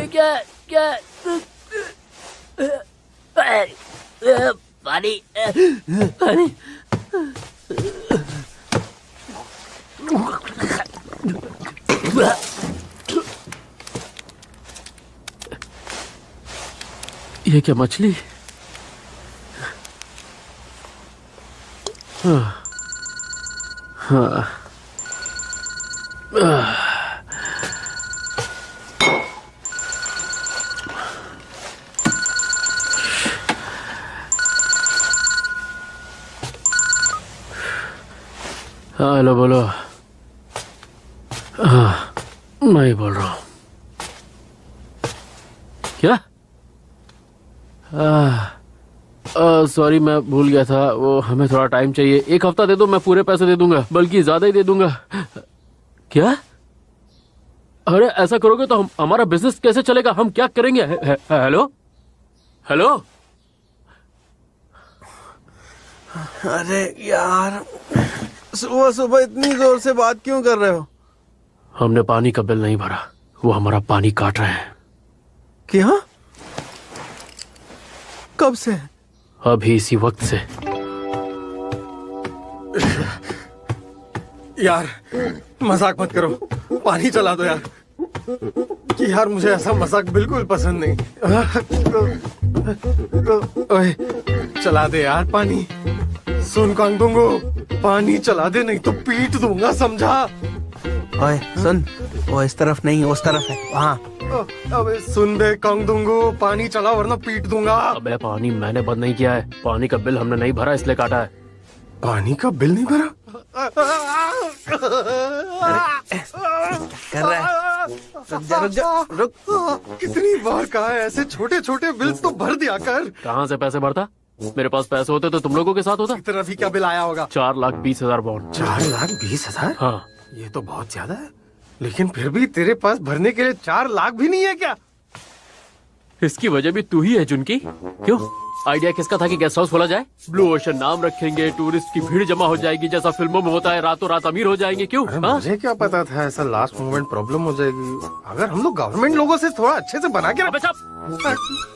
क्या क्या पानी पानी। ये क्या मछली? हाँ हाँ। हेलो बोलो। हाँ मैं ही बोल रहा हूँ। क्या? सॉरी मैं भूल गया था, वो हमें थोड़ा टाइम चाहिए। 1 हफ्ता दे दो, मैं पूरे पैसे दे दूंगा, बल्कि ज्यादा ही दे दूंगा। क्या? अरे ऐसा करोगे तो हमारा बिजनेस कैसे चलेगा? हम क्या करेंगे? Hello hello. अरे यार, सुबह सुबह इतनी जोर से बात क्यों कर रहे हो? हमने पानी का बिल नहीं भरा, वो हमारा पानी काट रहे हैं। क्या? कब से? अभी इसी वक्त से। यार मजाक मत करो, पानी चला दो यार। कि यार मुझे ऐसा मजाक बिल्कुल पसंद नहीं। ओए चला दे यार पानी। सुन कांगदुंगो, पानी चला दे नहीं तो पीट दूंगा, समझा? ओए सुन, वो इस तरफ नहीं उस तरफ है, वहाँ। अबे सुन दे कांगदुंगो, पानी चला वरना पीट दूंगा। अबे पानी मैंने बंद नहीं किया है, पानी का बिल हमने नहीं भरा इसलिए काटा है। पानी का बिल नहीं भरा? कर रहा है? रुक जा रुक। कितनी बार कहा है ऐसे छोटे छोटे बिल्स तो भर दिया कर। कहाँ से पैसे भरता? मेरे पास पैसे होते तो तुम लोगों के साथ होता। इतना भी क्या बिल आया होगा? 4,20,000 पाउंड। 4,20,000? हाँ। ये तो बहुत ज्यादा है, लेकिन फिर भी तेरे पास भरने के लिए 4 लाख भी नहीं है क्या? इसकी वजह भी तू ही है जुनकी। क्यों? आइडिया किसका था कि गेस्ट हाउस खोला जाए? ब्लू ओशन नाम रखेंगे, टूरिस्ट की भीड़ जमा हो जाएगी, जैसा फिल्मों में होता है, रातों रात अमीर हो जाएंगे। क्यों? मुझे क्या पता था ऐसा लास्ट मोमेंट प्रॉब्लम हो जाएगी। अगर हम लोग गवर्नमेंट लोगों से थोड़ा अच्छे से बना के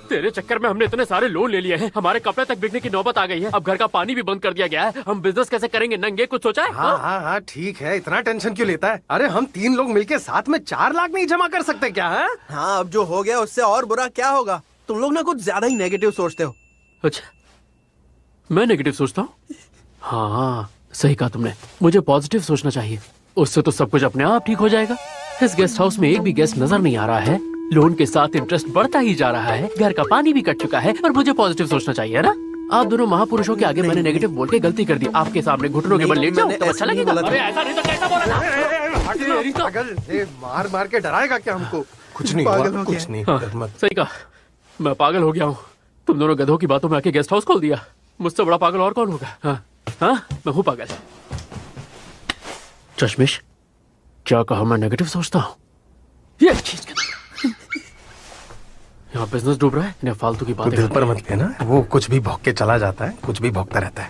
तेरे चक्कर में हमने इतने सारे लोन ले लिए हैं, हमारे कपड़े तक बिकने की नौबत आ गई है, अब घर का पानी भी बंद कर दिया गया है। हम बिजनेस कैसे करेंगे नंगे? कुछ सोचा है? हाँ हाँ हाँ ठीक है, इतना टेंशन क्यों लेता है? अरे हम 3 लोग मिलके साथ में 4 लाख नहीं जमा कर सकते क्या? है हाँ, अब जो हो गया उससे और बुरा क्या होगा? तुम लोग ना कुछ ज्यादा ही नेगेटिव सोचते हो। अच्छा, मैं नेगेटिव सोचता हूँ? हाँ सही कहा तुमने, मुझे पॉजिटिव सोचना चाहिए, उससे तो सब कुछ अपने आप ठीक हो जाएगा। इस गेस्ट हाउस में एक भी गेस्ट नजर नहीं आ रहा है, लोन के साथ इंटरेस्ट बढ़ता ही जा रहा है, घर का पानी भी कट चुका है, और मुझे पॉजिटिव सोचना चाहिए, है ना? आप दोनों महापुरुषों के आगे मैंने नेगेटिव बोल के गलती कर दी। आपके सामने घुटनों के बल लेट जाऊं तो अच्छा लगेगा? अरे ऐसा नहीं तो कैसा बोला था? पागल, मार मार के डराएगा क्या हमको? कुछ नहीं हुआ, कुछ नहीं। हाँ, सही कहा, मैं पागल हो गया हूँ। तुम दोनों गधों की बातों में आके गेस्ट हाउस खोल दिया। मुझसे बड़ा पागल और कौन होगा? हाँ हाँ, मैं हूँ पागल। चश्मिश, क्या कहा मैं नेगेटिव सोचता हूँ? ये चीज यहाँ बिजनेस डूब रहा है, इन्हें फालतू की बातें दिल पर मत लेना, वो कुछ भी भौंक के चला जाता है, कुछ भी भौंकता रहता है।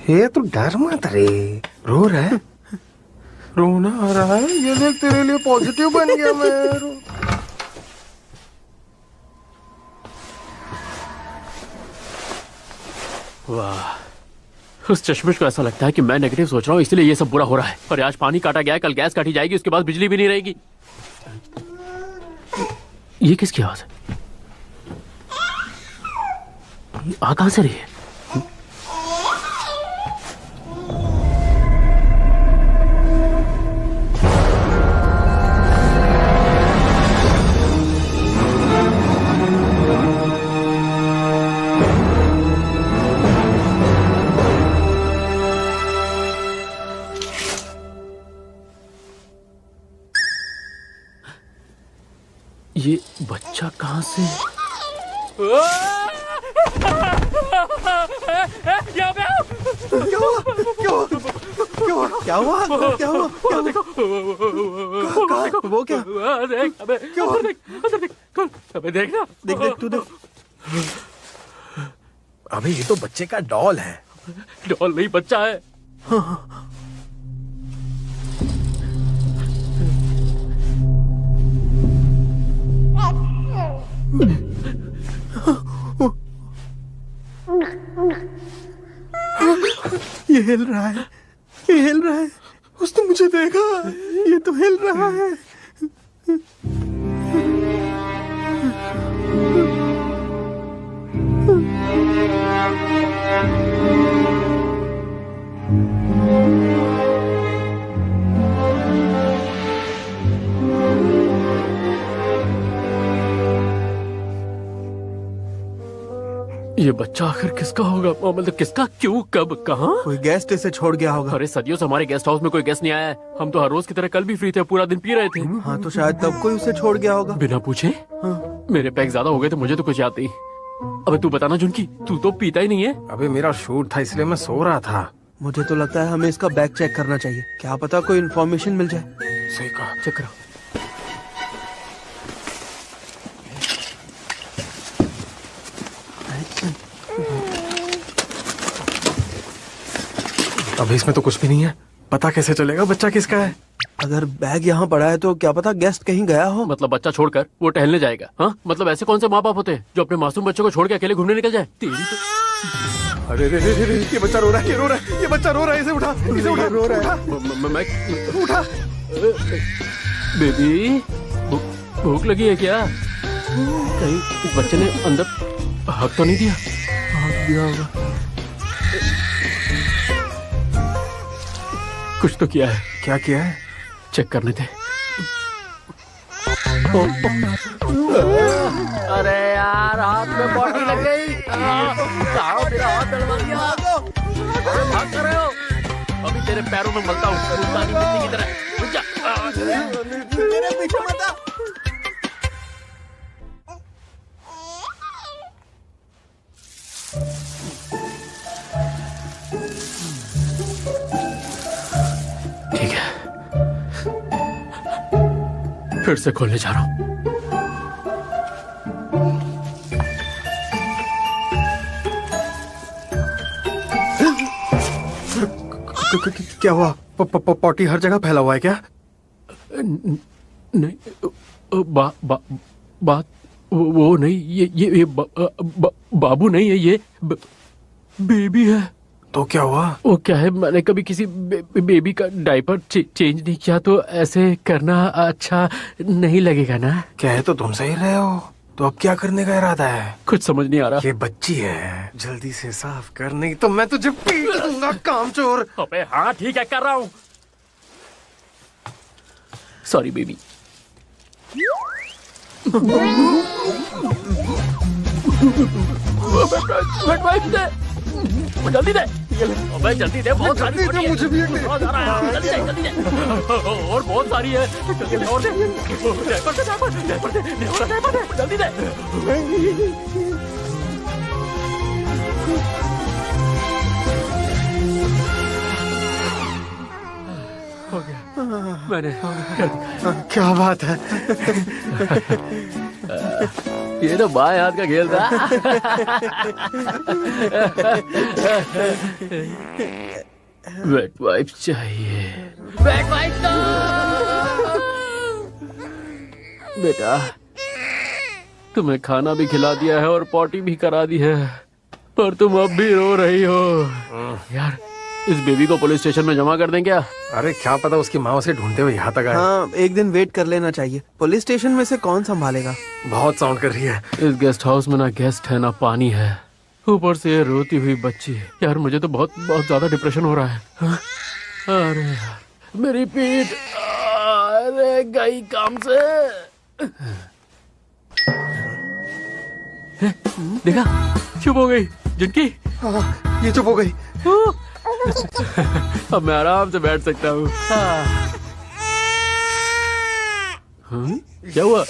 ये तो डर मत रे, रो रहा है? रोना आ रहा है? ये देख तेरे लिए पॉजिटिव बन गया मैं। वाह, उस चश्मिश को ऐसा लगता है कि मैं नेगेटिव सोच रहा हूँ इसलिए ये सब बुरा हो रहा है। और आज पानी काटा गया है, कल गैस काटी जाएगी, उसके बाद बिजली भी नहीं रहेगी। ये किसकी आवाज है? आ कहां से रही है? ये बच्चा कहां से? क्या हुआ? वो क्या? देख, अबे क्यों? अंदर देख, अबे देखना, देख तू देख। अबे ये तो बच्चे का डॉल है। डॉल नहीं, बच्चा है। हिल रहा है, ये हिल रहा है। उसने मुझे देखा, ये तो हिल रहा है। ये बच्चा आखिर किसका होगा? मतलब किसका, क्यों, कब, कहाँ? कोई गेस्ट इसे छोड़ गया होगा। अरे सदियों से हमारे गेस्ट हाउस में कोई गेस्ट नहीं आया है। हम तो हर रोज की तरह कल भी फ्री थे, पूरा दिन पी रहे थे। हाँ तो शायद तब कोई उसे छोड़ गया होगा। बिना पूछे? हाँ। मेरे पैक ज्यादा हो गए थे, मुझे तो कुछ याद नहीं। अबे तू बताना जुनकी, तू तो पीता ही नहीं है। अबे मेरा शूट था इसलिए मैं सो रहा था। मुझे तो लगता है हमें इसका बैग चेक करना चाहिए, क्या पता कोई इन्फॉर्मेशन मिल जाए। सही कहा। चेक करो। अभी इसमें तो कुछ भी नहीं है, पता कैसे चलेगा बच्चा किसका है? अगर बैग यहाँ पड़ा है तो क्या पता गेस्ट कहीं गया हो। मतलब बच्चा छोड़कर वो टहलने जाएगा? हाँ, मतलब ऐसे कौन से माँ बाप होते हैं जो अपने मासूम बच्चों को छोड़ के अकेले घूमने निकल जाए? तेरी तो अरे रे रे रे रे, ये बच्चा रो रहा है, ये रो रहा है, ये बच्चा रो रहा है, इसे उठा, इसे उठा, रो रहा है। मैं उठा। बेबी, भूख लगी है क्या? कहीं इस बच्चे ने अंदर हक तो नहीं दिया? भाग गया होगा। कुछ तो किया है। क्या किया है? चेक करने थे। अरे यार, हाथ में बॉडी लग गई। मेरा हाथ डलवा दिया। अरे भाग कर रहे हो? अभी तेरे पैरों में मलता हूँ मुल्तानी मिट्टी की तरह। रुक जा। मेरे पीछे मत आ। ठीक है, फिर से खोलने जा रहा हूँ। क्या हुआ? पॉटी हर जगह फैला हुआ है क्या? नहीं, बात वो नहीं, ये बाबू नहीं है, ये बेबी है। तो क्या हुआ? वो क्या है, मैंने कभी किसी बेबी का डायपर चेंज नहीं किया, तो ऐसे करना अच्छा नहीं लगेगा ना? कह तो तुम सही रहे हो, तो अब क्या करने का इरादा है? कुछ समझ नहीं आ रहा। ये बच्ची है, जल्दी से साफ कर, नहीं तो मैं तुझे पीट दूंगा कामचोर। अबे हाँ ठीक है, कर रहा हूँ। Sorry baby. जल्दी दे, अबे जल्दी दे, बहुत सारी जल्दी दे, मुझे भी एक दे। बहुत सारा है, जल्दी दे, जल्दी दे। और बहुत सारी है, जल्दी दे, और दे। जल्दी दे। हो गया, मैंने कर दिखाया। क्या बात है? ये तो बाएं हाथ का खेल था। वेट वाइप चाहिए। वेट वाइप दो। बेटा, तुम्हें खाना भी खिला दिया है और पॉटी भी करा दी है, पर तुम अब भी रो रही हो। यार, इस बेबी को पुलिस स्टेशन में जमा कर दें क्या? अरे क्या पता उसकी माँ उसे ढूंढते हुए यहाँ तक आए। हाँ, एक दिन वेट कर लेना चाहिए। पुलिस स्टेशन में से कौन संभालेगा? बहुत साउंड कर रही है। इस गेस्ट हाउस में ना गेस्ट है ना पानी है, ऊपर से ये रोती हुई बच्ची है। यार मुझे तो बहुत बहुत ज्यादा डिप्रेशन हो रहा है। हाँ? अरे यार, मेरी पीठ, अरे गई काम से। देखा, चुप हो गई जिनकी। ये चुप हो गई। अब मैं आराम से बैठ सकता हूँ। क्या हुआ?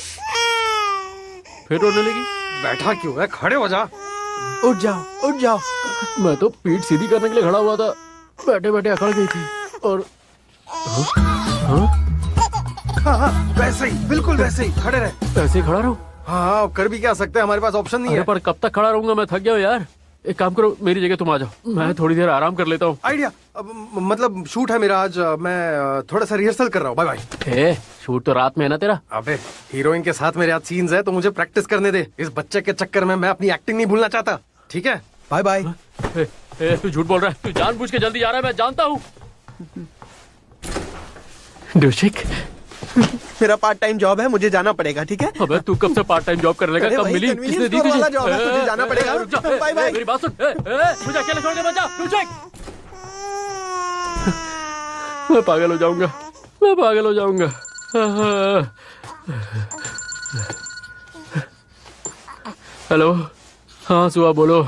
फिर रोने लगी? बैठा क्यों है? खड़े हो जा। उठ जाओ, उठ जाओ। मैं तो पीठ सीधी करने के लिए खड़ा हुआ था, बैठे बैठे अकड़ गई थी। और हाँ, वैसे ही, बिल्कुल वैसे ही खड़े रहे। ऐसे ही खड़ा रहूं? हाँ, अब कर भी क्या सकते हैं, हमारे पास ऑप्शन नहीं अरे है। पर कब तक खड़ा रहूंगा, मैं थक गया हूँ यार। एक काम करो, मेरी जगह तुम आ जाओ, मैं थोड़ी देर आराम कर लेता हूँ। आइडिया, मतलब शूट है मेरा आज, मैं थोड़ा सा रिहर्सल कर रहा हूँ। Bye bye. शूट तो रात में है ना तेरा? अबे हीरोइन के साथ मेरे आज सीन्स है, तो मुझे प्रैक्टिस करने दे। इस बच्चे के चक्कर में मैं अपनी एक्टिंग नहीं भूलना चाहता। ठीक है, बाय बाय। तू झूठ बोल रहा है, तू जानबूझ के जल्दी जा रहा है, मैं जानता हूँ। डोशिक, मेरा पार्ट टाइम जॉब है, मुझे जाना पड़ेगा, ठीक है? अबे तू कब से पार्ट टाइम जॉब करने लगा? अरे कब वही मिली? convenience किसने दी store तुझे? वाला job है, मुझे जाना पड़ेगा। रुक जा, बाय बाय। मेरी बात सुन, मुझे अकेले छोड़ के मत जा, डोशिक। मैं पागल हो जाऊंगा, मैं पागल हो जाऊंगा। हेलो, हाँ सुहा बोलो,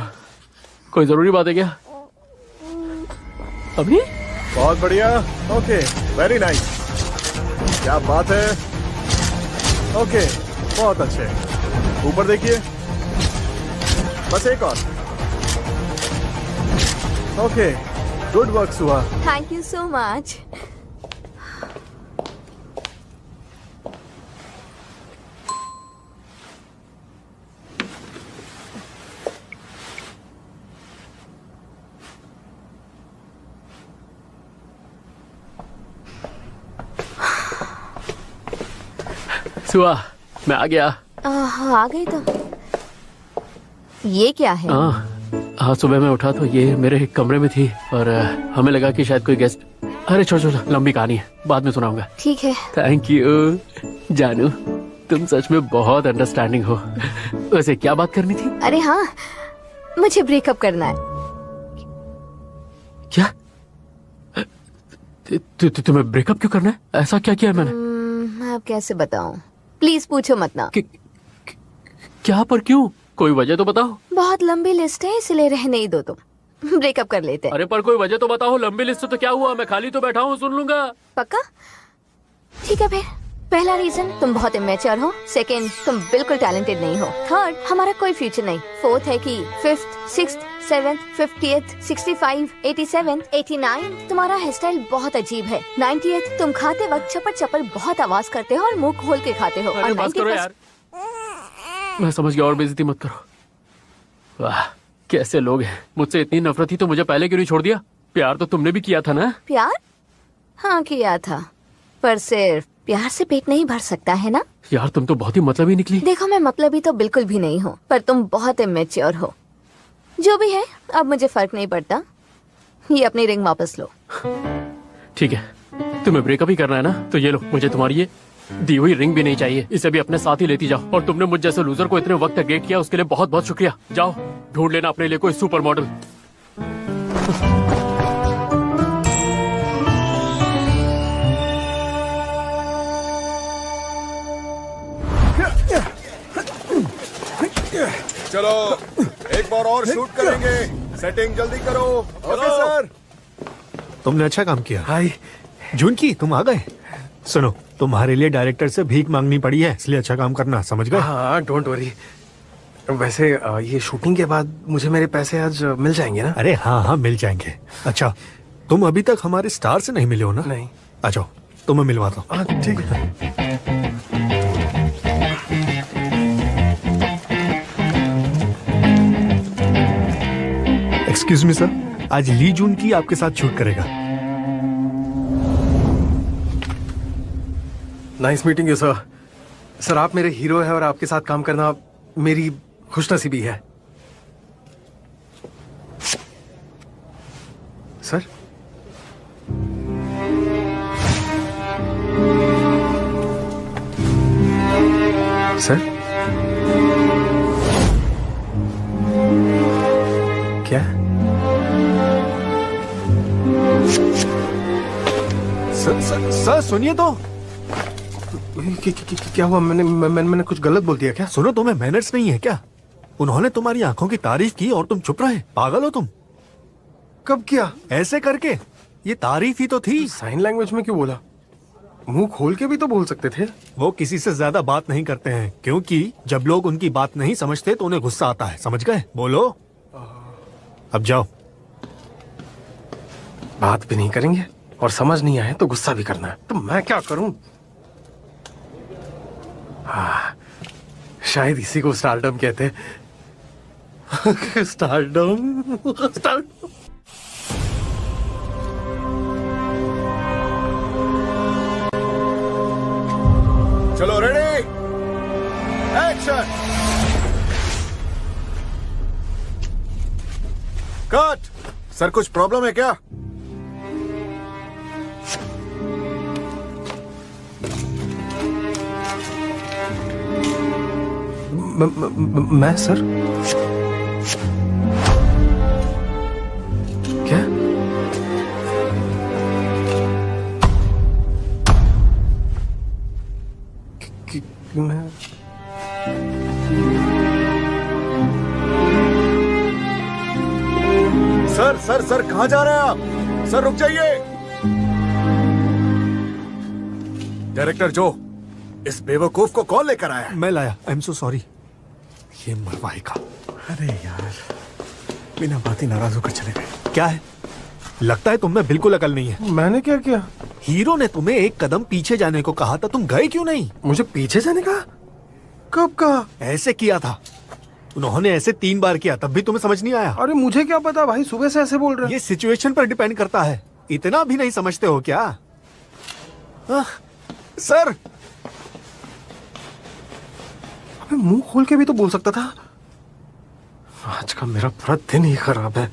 कोई जरूरी बात है क्या? अभी? बहुत बढ़िया। Okay, very nice. क्या बात है। ओके, बहुत अच्छे। ऊपर देखिए, बस एक और। Okay, good work Suha. Thank you so much. Suha, मैं आ गया। आ गई तो। ये क्या है? हाँ, सुबह मैं उठा तो ये मेरे कमरे में थी और हमें लगा कि शायद कोई गेस्ट। अरे छोड़ छोड़, लंबी कहानी है, बाद में सुनाऊंगा। ठीक है। थैंक यू जानू, तुम सच में बहुत अंडरस्टैंडिंग हो। वैसे क्या बात करनी थी? अरे हाँ, मुझे ब्रेकअप करना है। क्या? तुम्हें ब्रेकअप क्यों करना है? ऐसा क्या किया है मैंने? अब कैसे बताऊं? प्लीज पूछो मत ना। क्या पर क्यों? कोई वजह तो बताओ। बहुत लंबी लिस्ट है, इसलिए रहने ही दो तुम। ब्रेकअप कर लेते हैं। अरे पर कोई वजह तो बताओ। लंबी लिस्ट तो क्या हुआ, मैं खाली तो बैठा हूँ, सुन लूंगा। पक्का? ठीक है फिर। पहला रीजन, तुम बहुत इमेच्योर हो। सेकंड, तुम बिल्कुल टैलेंटेड नहीं हो। थर्ड, हमारा कोई फ्यूचर नहीं। फोर्थ है कि फिफ्थ, सिक्स्थ, 7th, 50th, 65, 87, 89 तुम्हारा हेयर स्टाइल बहुत अजीब है। 90th, तुम खाते वक्त चपर चपर बहुत आवाज करते हो और मुंह खोल के खाते हो। अरे और बस करो 91st यार, मैं समझ गया, और बेइज्जती मत करो। वाह, कैसे लोग हैं। मुझसे इतनी नफरत थी तो मुझे पहले क्यों नहीं छोड़ दिया? प्यार तो तुमने भी किया था ना? प्यार? हाँ किया था, पर सिर्फ प्यार से पेट नहीं भर सकता है ना। यार तुम तो बहुत ही मतलबी निकली। देखो, मैं मतलबी तो बिल्कुल भी नहीं हूँ, पर तुम बहुत इमेच्योर हो। जो भी है, अब मुझे फर्क नहीं पड़ता। ये अपनी रिंग वापस लो। ठीक है, तुम्हें ब्रेकअप ही करना है ना, तो ये लो, मुझे तुम्हारी ये दी हुई रिंग भी नहीं चाहिए। इसे भी अपने साथ ही लेती जाओ। और तुमने मुझ जैसे लूजर को इतने वक्त तक डेट किया, उसके लिए बहुत बहुत शुक्रिया। जाओ ढूंढ लेना अपने लिए कोई सुपर मॉडल। चलो एक बार और शूट करेंगे। सेटिंग जल्दी करो। Okay sir. तुमने अच्छा काम किया। हाय। जुनकी, तुम आ गए। सुनो, तुम्हारे लिए डायरेक्टर से भीख मांगनी पड़ी है, इसलिए अच्छा काम करना, समझ गए? हाँ, डोंट वरी। वैसे ये शूटिंग के बाद मुझे मेरे पैसे आज मिल जाएंगे ना? अरे हाँ हाँ, मिल जाएंगे। अच्छा, तुम अभी तक हमारे स्टार से नहीं मिले हो ना? नहीं। आ जाओ, तुम्हें मिलवाता हूँ। हाँ ठीक है। एक्सक्यूज मी सर, आज ली जून की आपके साथ शूट करेगा। Nice meeting you sir. Sir आप मेरे हीरो हैं और आपके साथ काम करना मेरी खुशनसीबी है। सर सर क्या? सर सुनिए तो। क्या हुआ? मैंने कुछ गलत बोल दिया क्या? सुनो, तुम्हें मैनर्स नहीं है क्या? उन्होंने तुम्हारी आंखों की तारीफ की और तुम चुप रहे। पागल हो तुम? कब किया? ऐसे करके। ये तारीफ ही तो थी। साइन लैंग्वेज में क्यों बोला? मुंह खोल के भी तो बोल सकते थे। वो किसी से ज्यादा बात नहीं करते हैं, क्योंकि जब लोग उनकी बात नहीं समझते तो उन्हें गुस्सा आता है, समझ गए? बोलो अब जाओ। बात भी नहीं करेंगे और समझ नहीं आए तो गुस्सा भी करना है, तो मैं क्या करूं? शायद इसी को स्टारडम कहते हैं। स्टारडम। चलो रेडी, एक्शन, कट। सर कुछ प्रॉब्लम है क्या? मैं सर क्या? मैं सर सर सर कहाँ जा रहे हैं आप? सर रुक जाइए। डायरेक्टर जो, इस बेवकूफ को कौन लेकर आया है? मैं लाया। I am so sorry. ये मरवाएगा। अरे यार, बिना बात ही नाराज होकर चले गए। क्या है? लगता है तुम्हें बिल्कुल अकल नहीं है। मैंने क्या किया? हीरो ने तुम्हें एक कदम पीछे जाने को कहा था, तुम गए क्यों नहीं? मुझे पीछे जाने का? कब कहा? ऐसे किया था उन्होंने, ऐसे 3 बार किया, तब भी तुम्हें समझ नहीं आया। अरे मुझे क्या पता भाई, सुबह से ऐसे बोल रहे ये सिचुएशन पर डिपेंड करता है। इतना भी नहीं समझते हो क्या? सर अबे मुंह खोल के भी तो बोल सकता था। आज का मेरा पूरा दिन ही खराब है।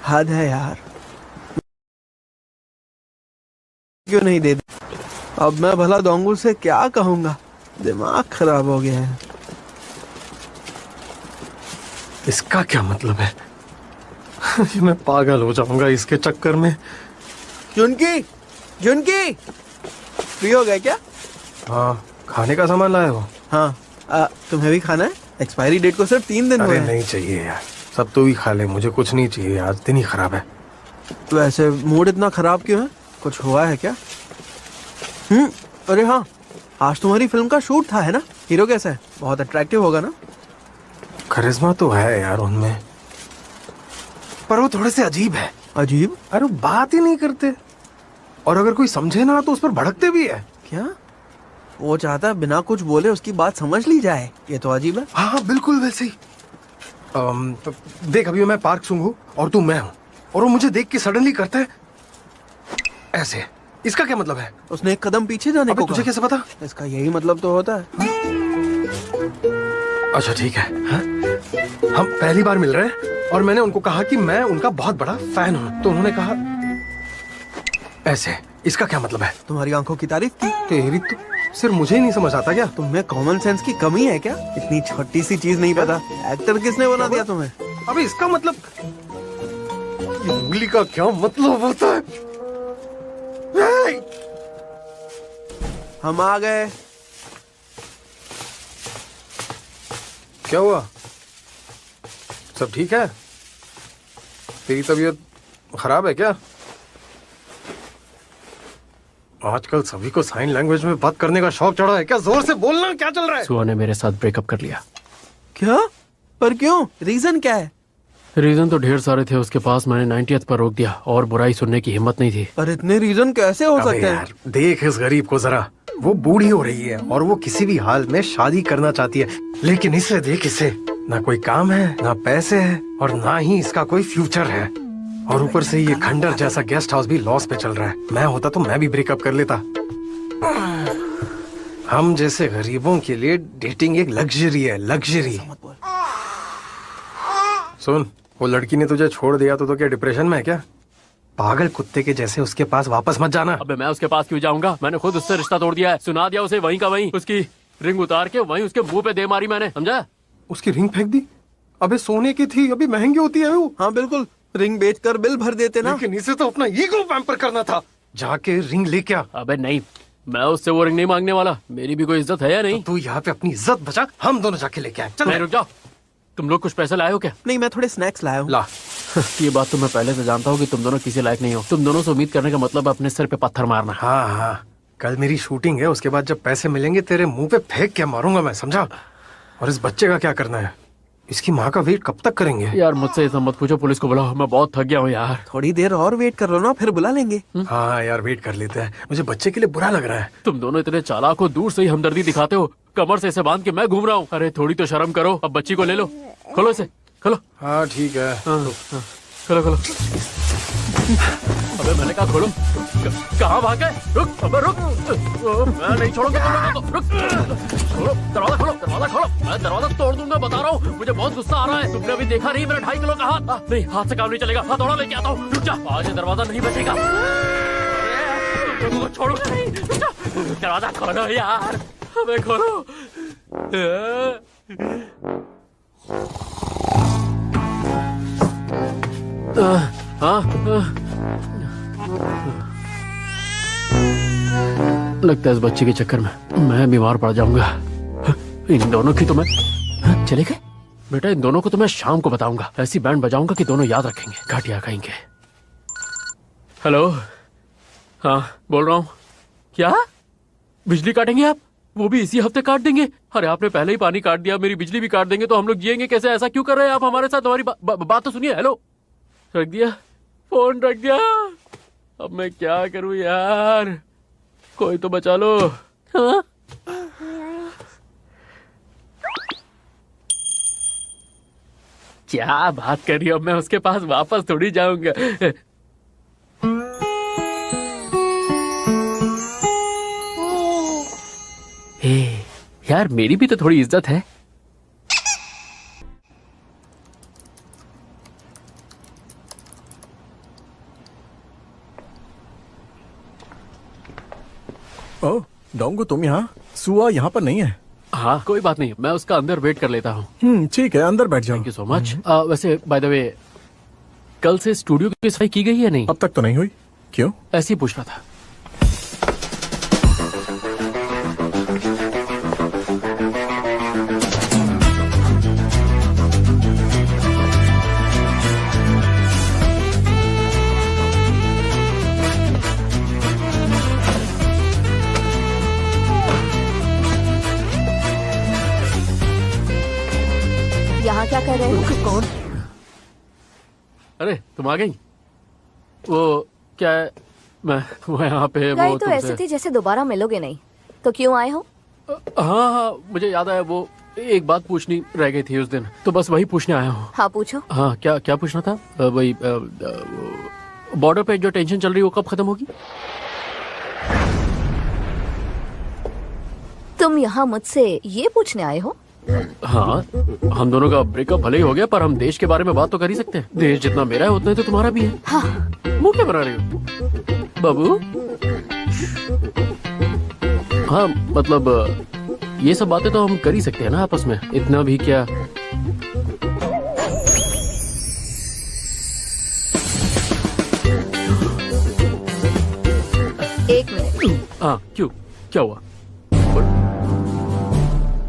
हद है यार, क्यों नहीं दे दी? अब मैं भला दोंगुल से क्या कहूंगा? दिमाग खराब हो गया है। इसका क्या मतलब है? मैं पागल हो जाऊंगा इसके चक्कर में। जुनकी, जुनकी, फ्री हो गए क्या? हाँ, खाने का सामान लाए हो? हाँ, तुम्हें भी खाना है? एक्सपायरी डेट को सिर्फ 3 दिन हुए अरे हैं। नहीं चाहिए यार, सब तू ही खा ले, मुझे कुछ नहीं चाहिए, आज दिन ही खराब है। वैसे मूड इतना खराब क्यों है? कुछ हुआ है क्या? अरे हाँ, आज तुम्हारी फिल्म का शूट था है ना? हीरो कैसा है? बहुत अट्रैक्टिव होगा ना? करिश्मा तो है यार उनमें, पर वो थोड़े से अजीब है। अजीब? अरे वो बात ही नहीं करते, और अगर कोई समझे ना तो उस पर भड़कते भी है। क्या? वो चाहता है बिना कुछ बोले उसकी बात समझ ली जाए, ये तो अजीब है। हाँ बिल्कुल वैसे ही। देख, अभी मैं पार्क सूंघ हूँ और तू मैं हूँ, और वो मुझे देख के सडनली करता है ऐसे। इसका क्या मतलब है? उसने एक कदम पीछे जाने अबे को तुझे कहा। कैसे पता? इसका यही मतलब तो होता है। अच्छा ठीक है। हाँ? हम पहली बार मिल रहे हैं और मैंने उनको कहा कि मैं उनका बहुत बड़ा फैन हूँ, तो उन्होंने कहा ऐसे। इसका क्या मतलब है? तुम्हारी आंखों की तारीफ की। तेरी तो सिर्फ मुझे ही नहीं समझ आता क्या? तुम्हें कॉमन सेंस की कमी है क्या? इतनी छोटी सी चीज नहीं पता? एक्टर किसने बना दिया तुम्हें? अबे इसका मतलब, ये उंगली का क्या मतलब होता है? ए! हम आ गए। क्या हुआ? सब ठीक है? तेरी तबीयत खराब है क्या? आजकल सभी को साइन लैंग्वेज में बात करने का शौक चढ़ा है क्या? जोर से बोलना, क्या चल रहा है? सुहा ने मेरे साथ ब्रेकअप कर लिया। क्या? पर क्यों? रीजन क्या है? रीजन तो ढेर सारे थे उसके पास, मैंने 90th पर रोक दिया, और बुराई सुनने की हिम्मत नहीं थी। पर इतने रीजन कैसे हो अबे सकते हैं? यार, देख इस गरीब को जरा, वो बूढ़ी हो रही है और वो किसी भी हाल में शादी करना चाहती है, लेकिन इसे देख, इसे ना कोई काम है, ना पैसे है, और ना ही इसका कोई फ्यूचर है, और ऊपर से ये खंडर जैसा गेस्ट हाउस भी लॉस पे चल रहा है। मैं होता तो मैं भी ब्रेकअप कर लेता। हम जैसे गरीबों के लिए डेटिंग एक लग्जरी है, लग्जरी। सुन, वो लड़की ने तुझे छोड़ दिया तो क्या डिप्रेशन में है क्या? पागल कुत्ते के जैसे उसके पास वापस मत जाना। अबे मैं उसके पास क्यों जाऊंगा? मैंने खुद उससे रिश्ता तोड़ दिया है, सुना दिया उसे वहीं का वहीं। उसकी रिंग उतार के वहीं उसके मुंह पे दे मारी मैंने, समझा? उसकी रिंग फेंक दी? अबे सोने की थी, अभी महंगी होती है वो। हाँ बिल्कुल, रिंग बेचकर बिल भर देते ना। लेकिन इसे तो अपना ईगो पैम्पर करना था। जाके रिंग लेके आ। अबे नहीं, मैं उससे वो रिंग नहीं मांगने वाला। मेरी भी कोई इज्जत है या नहीं? तू यहाँ पे अपनी इज्जत बचा, हम दोनों जाके लेके आए। चल नहीं, रुक जाओ। तुम लोग कुछ पैसे लाए हो क्या? नहीं, मैं थोड़े स्नैक्स लाया हूँ। ला। ये बात तो मैं पहले से जानता हूँ कि तुम दोनों किसी लायक नहीं हो। तुम दोनों से उम्मीद करने का मतलब अपने सिर पे पत्थर मारना। हाँ हाँ, कल मेरी शूटिंग है, उसके बाद जब पैसे मिलेंगे तेरे मुंह पे फेंक के मारूंगा मैं, समझा? और इस बच्चे का क्या करना है? इसकी माँ का वेट कब तक करेंगे? यार मुझसे ये सब मत पूछो, पुलिस को बुलाओ, मैं बहुत थक गया हूँ यार। थोड़ी देर और वेट कर लो ना, फिर बुला लेंगे। हाँ यार, वेट कर लेते हैं। मुझे बच्चे के लिए बुरा लग रहा है। तुम दोनों इतने चालाक हो, दूर से ही हमदर्दी दिखाते हो। कमर से इसे बांध के मैं घूम रहा हूँ। अरे थोड़ी तो शर्म करो। अब बच्ची को ले लो, खोलो इसे, खोलो। हाँ ठीक है। खोलो खोलो। अबे मैंने कहा खोलो। कहाँ भाग गए? रुक, अबे रुक। मैं नहीं छोड़ूंगा तुम लोगों को। रुक, खोलो दरवाजा, खोलो दरवाजा, खोलो। मैं दरवाजा तोड़ दूंगा, बता रहा हूँ। मुझे बहुत गुस्सा आ रहा है। तुमने अभी देखा नहीं मेरा 2.5 किलो का हाथ? नहीं, हाथ से काम नहीं चलेगा। हाथ थोड़ा लेके आता हूँ। रुक जा, आज ये दरवाजा नहीं बचेगा। तुम लोगों को छोड़ूंगा नहीं। रुक जा, दरवाजा खोलो यार, अबे खोलो। लगता है इस बच्चे के चक्कर में मैं बीमार पड़ जाऊंगा। इन दोनों की तो मैं चले गए। बेटा, इन दोनों को तो मैं शाम को बताऊंगा। ऐसी बैंड बजाऊंगा कि दोनों याद रखेंगे। घाटिया कहेंगे। हेलो, हाँ बोल रहा हूँ। क्या बिजली काटेंगे आप? वो भी इसी हफ्ते काट देंगे? अरे आपने पहले ही पानी काट दिया, मेरी बिजली भी काट देंगे तो हम लोग जिएंगे कैसे? ऐसा क्यों कर रहे हैं आप हमारे साथ? हमारी बात तो सुनिए। हेलो, रख दिया फोन, रख दिया। अब मैं क्या करूं यार? कोई तो बचा लो। हाँ? क्या बात कर रही हो? मैं उसके पास वापस थोड़ी जाऊंगा। हे यार, मेरी भी तो थोड़ी इज्जत है। ओह डोंगो, तुम यहाँ? सुआ यहाँ पर नहीं है। हाँ कोई बात नहीं, मैं उसका अंदर वेट कर लेता हूँ। ठीक है, अंदर बैठ जाओ। Thank you so much. वैसे बाय द वे, कल से स्टूडियो की सफाई की गई है नहीं? अब तक तो नहीं हुई। क्यों? ऐसे ही पूछ रहा था। यहाँ क्या कर रहे हो? कौन? अरे तुम आ गई? वो क्या है, मैं यहाँ पे गई वो तो ऐसे थी जैसे दोबारा मिलोगे नहीं। तो क्यों आए हो? हाँ हाँ, मुझे याद आया। वो एक बात पूछनी रह गई थी उस दिन, तो बस वही पूछने आया हूँ। हाँ पूछो। हाँ, क्या क्या पूछना था? वही बॉर्डर पे जो टेंशन चल रही है वो कब खत्म होगी? तुम यहाँ मुझसे ये पूछने आए हो? हाँ, हम दोनों का ब्रेकअप भले ही हो गया, पर हम देश के बारे में बात तो कर ही सकते हैं। देश जितना मेरा है उतना ही तो तुम्हारा भी है। हाँ। मुंह क्या बना रही हो बाबू? हाँ मतलब ये सब बातें तो हम कर ही सकते हैं ना आपस में, इतना भी क्या। एक मिनट। हाँ क्यों, क्या हुआ?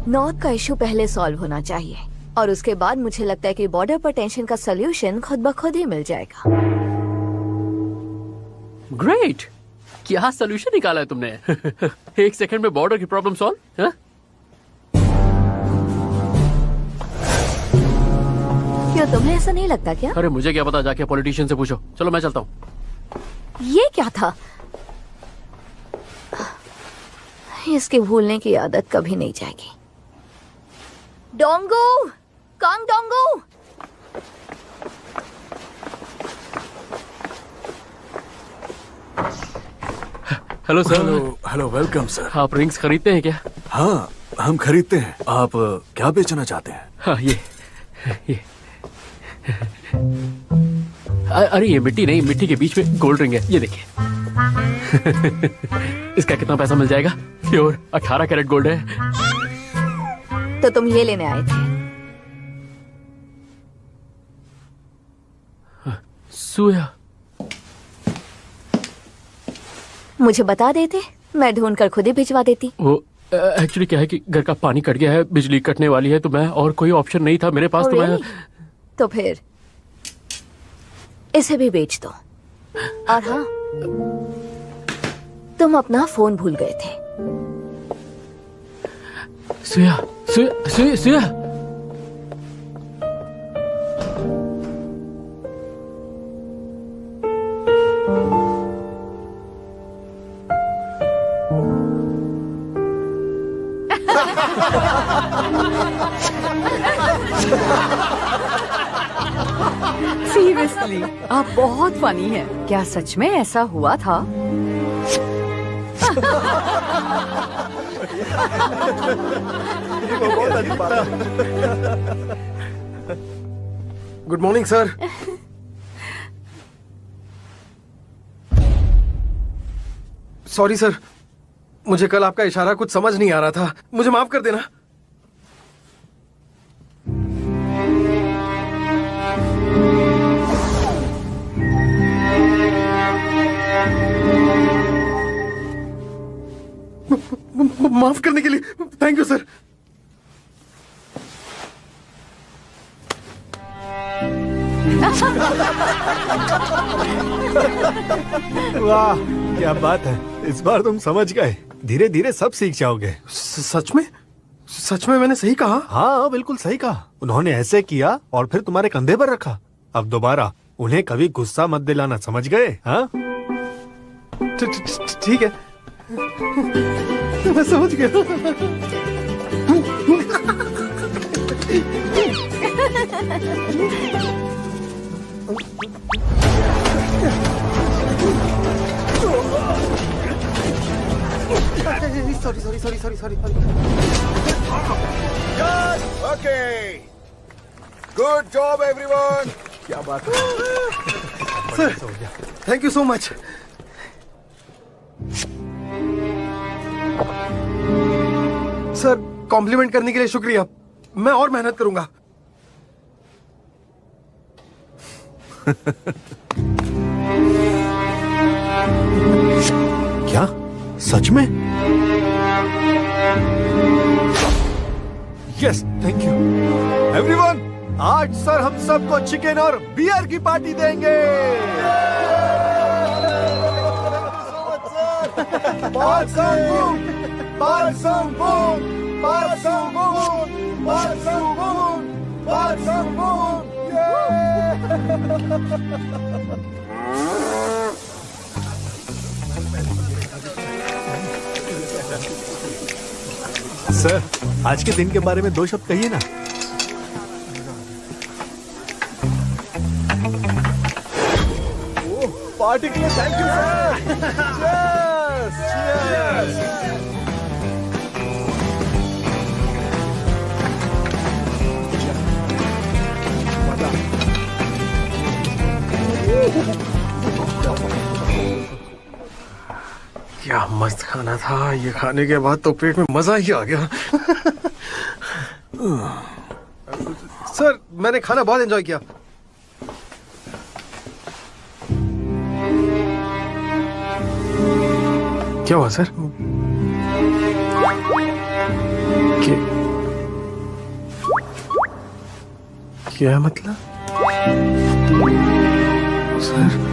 नॉर्थ का इशू पहले सॉल्व होना चाहिए, और उसके बाद मुझे लगता है कि बॉर्डर पर टेंशन का सलूशन खुद ब खुद ही मिल जाएगा। ग्रेट, क्या सोल्यूशन निकाला है तुमने? एक सेकंड में बॉर्डर की प्रॉब्लम सॉल्व? हाँ? क्यों, तुम्हें ऐसा नहीं लगता क्या? अरे मुझे क्या पता, जाके पॉलिटिशियन से पूछो। चलो मैं चलता हूँ। ये क्या था? इसकी भूलने की आदत कभी नहीं जाएगी। डोंगो, कांग डोंगो। Hello sir. Hello, welcome sir. आप रिंग्स खरीदते हैं क्या? हाँ, हम खरीदते हैं। आप क्या बेचना चाहते हैं? हाँ ये अरे ये मिट्टी नहीं, मिट्टी के बीच में गोल्ड रिंग है, ये देखिए। इसका कितना पैसा मिल जाएगा? प्योर 18 कैरेट गोल्ड है। तो तुम ये लेने आए थे? सुया, मुझे बता देते, मैं ढूंढ कर खुद ही भिजवा देती। वो एक्चुअली क्या है कि घर का पानी कट गया है, बिजली कटने वाली है, तो मैं, और कोई ऑप्शन नहीं था मेरे पास। Oh, तो मैं really? तो फिर इसे भी बेच दो। और हाँ, तुम अपना फोन भूल गए थे। सुया सुया सुया सुया। सीरियसली आप बहुत फनी हैं। क्या सच में ऐसा हुआ था? Good morning sir. Sorry sir, मुझे कल आपका इशारा कुछ समझ नहीं आ रहा था, मुझे माफ कर देना। माफ करने के लिए थैंक यू सर। वाह क्या बात है, इस बार तुम समझ गए। धीरे धीरे सब सीख जाओगे। सच में? सच में मैंने सही कहा? हाँ बिल्कुल सही कहा। उन्होंने ऐसे किया और फिर तुम्हारे कंधे पर रखा। अब दोबारा उन्हें कभी गुस्सा मत दिलाना, समझ गए? हाँ ठीक है, मैं समझ गया। Sorry. Okay, good job everyone. क्या बात है sir, thank you so much. Sir compliment करने के लिए शुक्रिया, मैं और मेहनत करूंगा। क्या सच में? Yes thank you everyone. आज सर हम सबको चिकन और बियर की पार्टी देंगे। सर आज के दिन के बारे में 2 शब्द कहिए ना। पार्टी के लिए थैंक यू सर। क्या मस्त खाना था, ये खाने के बाद तो पेट में मजा ही आ गया। सर मैंने खाना बहुत एंजॉय किया। क्या हुआ सर? क्या मतलब? सर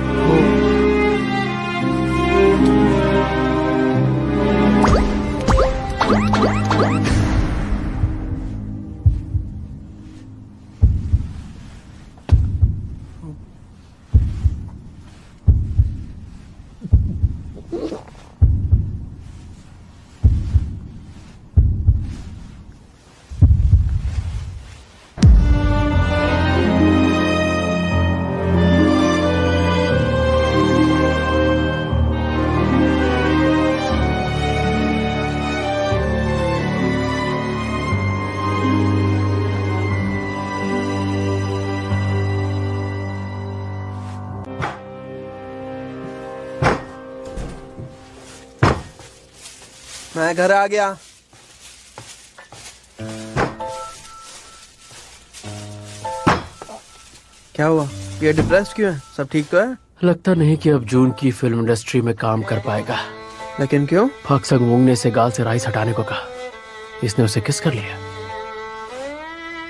मैं घर आ गया। क्या हुआ? ये डिप्रेस्ड क्यों है? सब ठीक तो है? लगता नहीं कि अब जून की फिल्म इंडस्ट्री में काम कर पाएगा। लेकिन क्यों? फक्संग वोंग ने इसे गाल से राइस हटाने को कहा। इसने उसे किस कर लिया।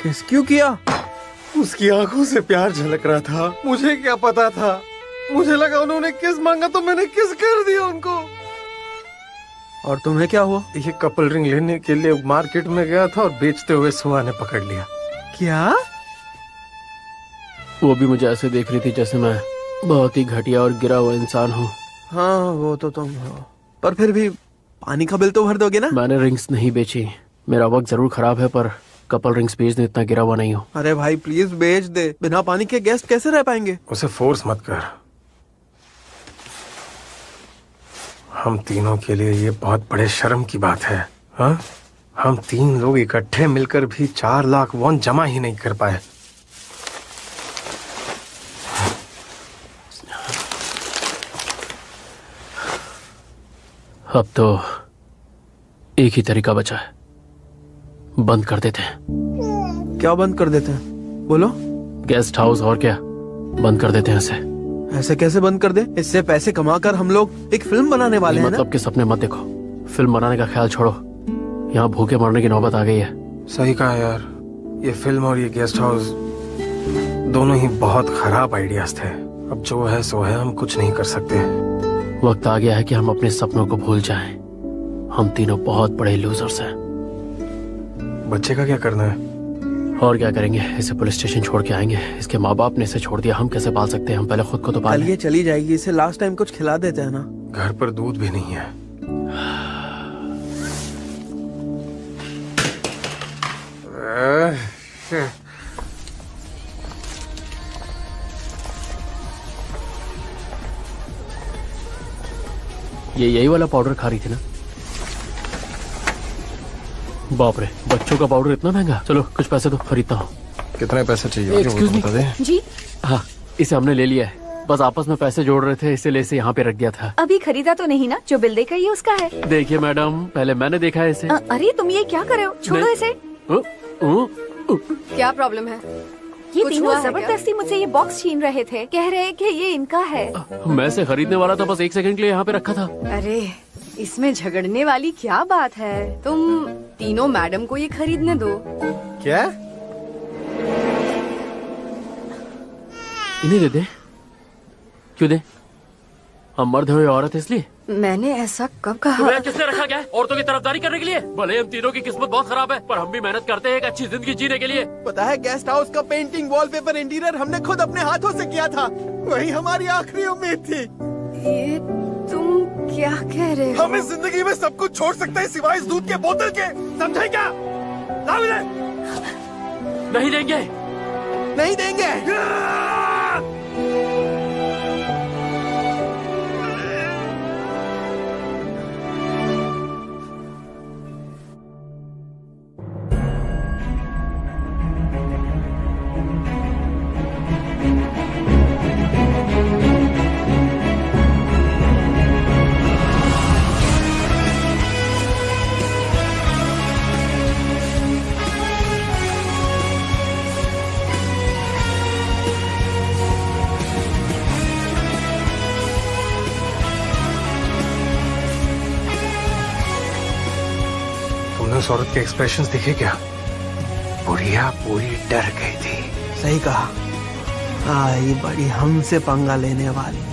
किस क्यों किया? उसकी आंखों से प्यार झलक रहा था, मुझे क्या पता था। मुझे लगा उन्होंने किस मांगा तो मैंने किस कर दिया उनको। और तुम्हें क्या हुआ? ये कपल रिंग लेने के लिए मार्केट में गया था और बेचते हुए सुहा ने पकड़ लिया। क्या? वो भी मुझे ऐसे देख रही थी जैसे मैं बहुत ही घटिया और गिरा हुआ इंसान हूँ। हाँ वो तो तुम हो, पर फिर भी पानी का बिल तो भर दोगे ना? मैंने रिंग्स नहीं बेची। मेरा वक्त जरूर खराब है पर कपल रिंग्स भेज दे, इतना गिरा हुआ नहीं हो। अरे भाई प्लीज भेज दे, बिना पानी के गेस्ट कैसे रह पाएंगे? उसे फोर्स मत कर। हम तीनों के लिए ये बहुत बड़े शर्म की बात है। हाँ, हम 3 लोग इकट्ठे मिलकर भी 4 लाख वॉन जमा ही नहीं कर पाए। अब तो एक ही तरीका बचा है, बंद कर देते हैं। क्या बंद कर देते हैं? बोलो। गेस्ट हाउस, और क्या, बंद कर देते हैं इसे। ऐसे कैसे बंद कर दे? इससे पैसे कमाकर हम लोग एक फिल्म बनाने वाले हैं ना? मतलब के सपने मत देखो, फिल्म बनाने का ख्याल छोड़ो। यहाँ भूखे मरने की नौबत आ गई है। सही कहा यार, ये फिल्म और ये गेस्ट हाउस दोनों ही बहुत खराब आइडियाज थे। अब जो है सो है, हम कुछ नहीं कर सकते। वक्त आ गया है कि हम अपने सपनों को भूल जाएं। हम तीनों बहुत बड़े लूजर्स हैं। बच्चे का क्या करना है? और क्या करेंगे, इसे पुलिस स्टेशन छोड़ के आएंगे। इसके माँ बाप ने इसे छोड़ दिया, हम कैसे पाल सकते हैं? हम पहले खुद को तो पाल ये चली जाएगी, इसे लास्ट टाइम कुछ खिला देते हैं ना। घर पर दूध भी नहीं है। ये यही वाला पाउडर खा रही थी ना? बाप रे, बच्चों का पाउडर इतना महंगा। चलो कुछ पैसे तो खरीदता हूँ। कितने पैसे चाहिए? Excuse me. बता दे। जी हाँ, इसे हमने ले लिया है, बस आपस में पैसे जोड़ रहे थे, इसीलिए इसे यहाँ पे रख दिया था। अभी खरीदा तो नहीं ना? जो बिल देगा ये उसका है। देखिए मैडम, पहले मैंने देखा है इसे। अरे तुम ये क्या कर रहे हो? छोड़ो नहीं। इसे। क्या प्रॉब्लम है? ये कुछ तीनों हुआ है क्या? जबरदस्ती मुझसे ये बॉक्स छीन रहे थे, कह रहे हैं कि ये इनका है। मैं इसे खरीदने वाला था, बस 1 सेकंड के लिए यहाँ पे रखा था। अरे इसमें झगड़ने वाली क्या बात है? तुम तीनों मैडम को ये खरीदने दो। क्या? इन्हें दे दे। क्यों दे? हम मर्द हुए औरत है इसलिए? मैंने ऐसा कब कहा? तुम्हें किसने रखा क्या है? औरतों की तरफदारी करने के लिए? भले हम तीनों की किस्मत बहुत खराब है, पर हम भी मेहनत करते हैं एक अच्छी जिंदगी जीने के लिए। पता है, गेस्ट हाउस का पेंटिंग, वॉलपेपर, इंटीरियर हमने खुद अपने हाथों से किया था। वही हमारी आखिरी उम्मीद थी। ये तुम क्या कह रहे हो? हम इस जिंदगी में सब कुछ छोड़ सकते हैं सिवाय इस दूध के बोतल के, समझे क्या? लाओ इन्हें। नहीं देंगे। नहीं देंगे। उस औरत के एक्सप्रेशंस दिखे क्या? बुढ़िया पूरी डर गई थी। सही कहा, आई बड़ी हमसे पंगा लेने वाली।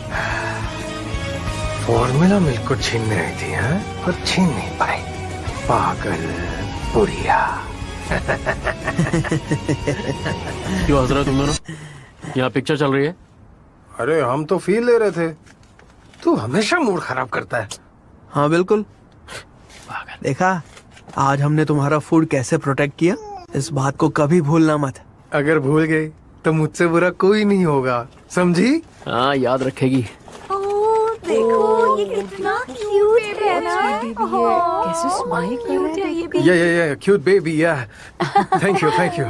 फॉर्मूला मिल्क को छीनने आई थी, हाँ? पर छीन नहीं पाई। पागल बुढ़िया। क्यों हंस रहे हो तुम दोनों? यहाँ पिक्चर चल रही है। अरे हम तो फील ले रहे थे। तू हमेशा मूड खराब करता है। हाँ बिल्कुल। देखा, आज हमने तुम्हारा फूड कैसे प्रोटेक्ट किया। इस बात को कभी भूलना मत। अगर भूल गई तो मुझसे बुरा कोई नहीं होगा, समझी? हाँ, याद रखेगी। देखो ये कितना क्यूट है ना। कैसे स्माइल कर रहे हैं? ये या क्यूट बेबी, या थैंक यू।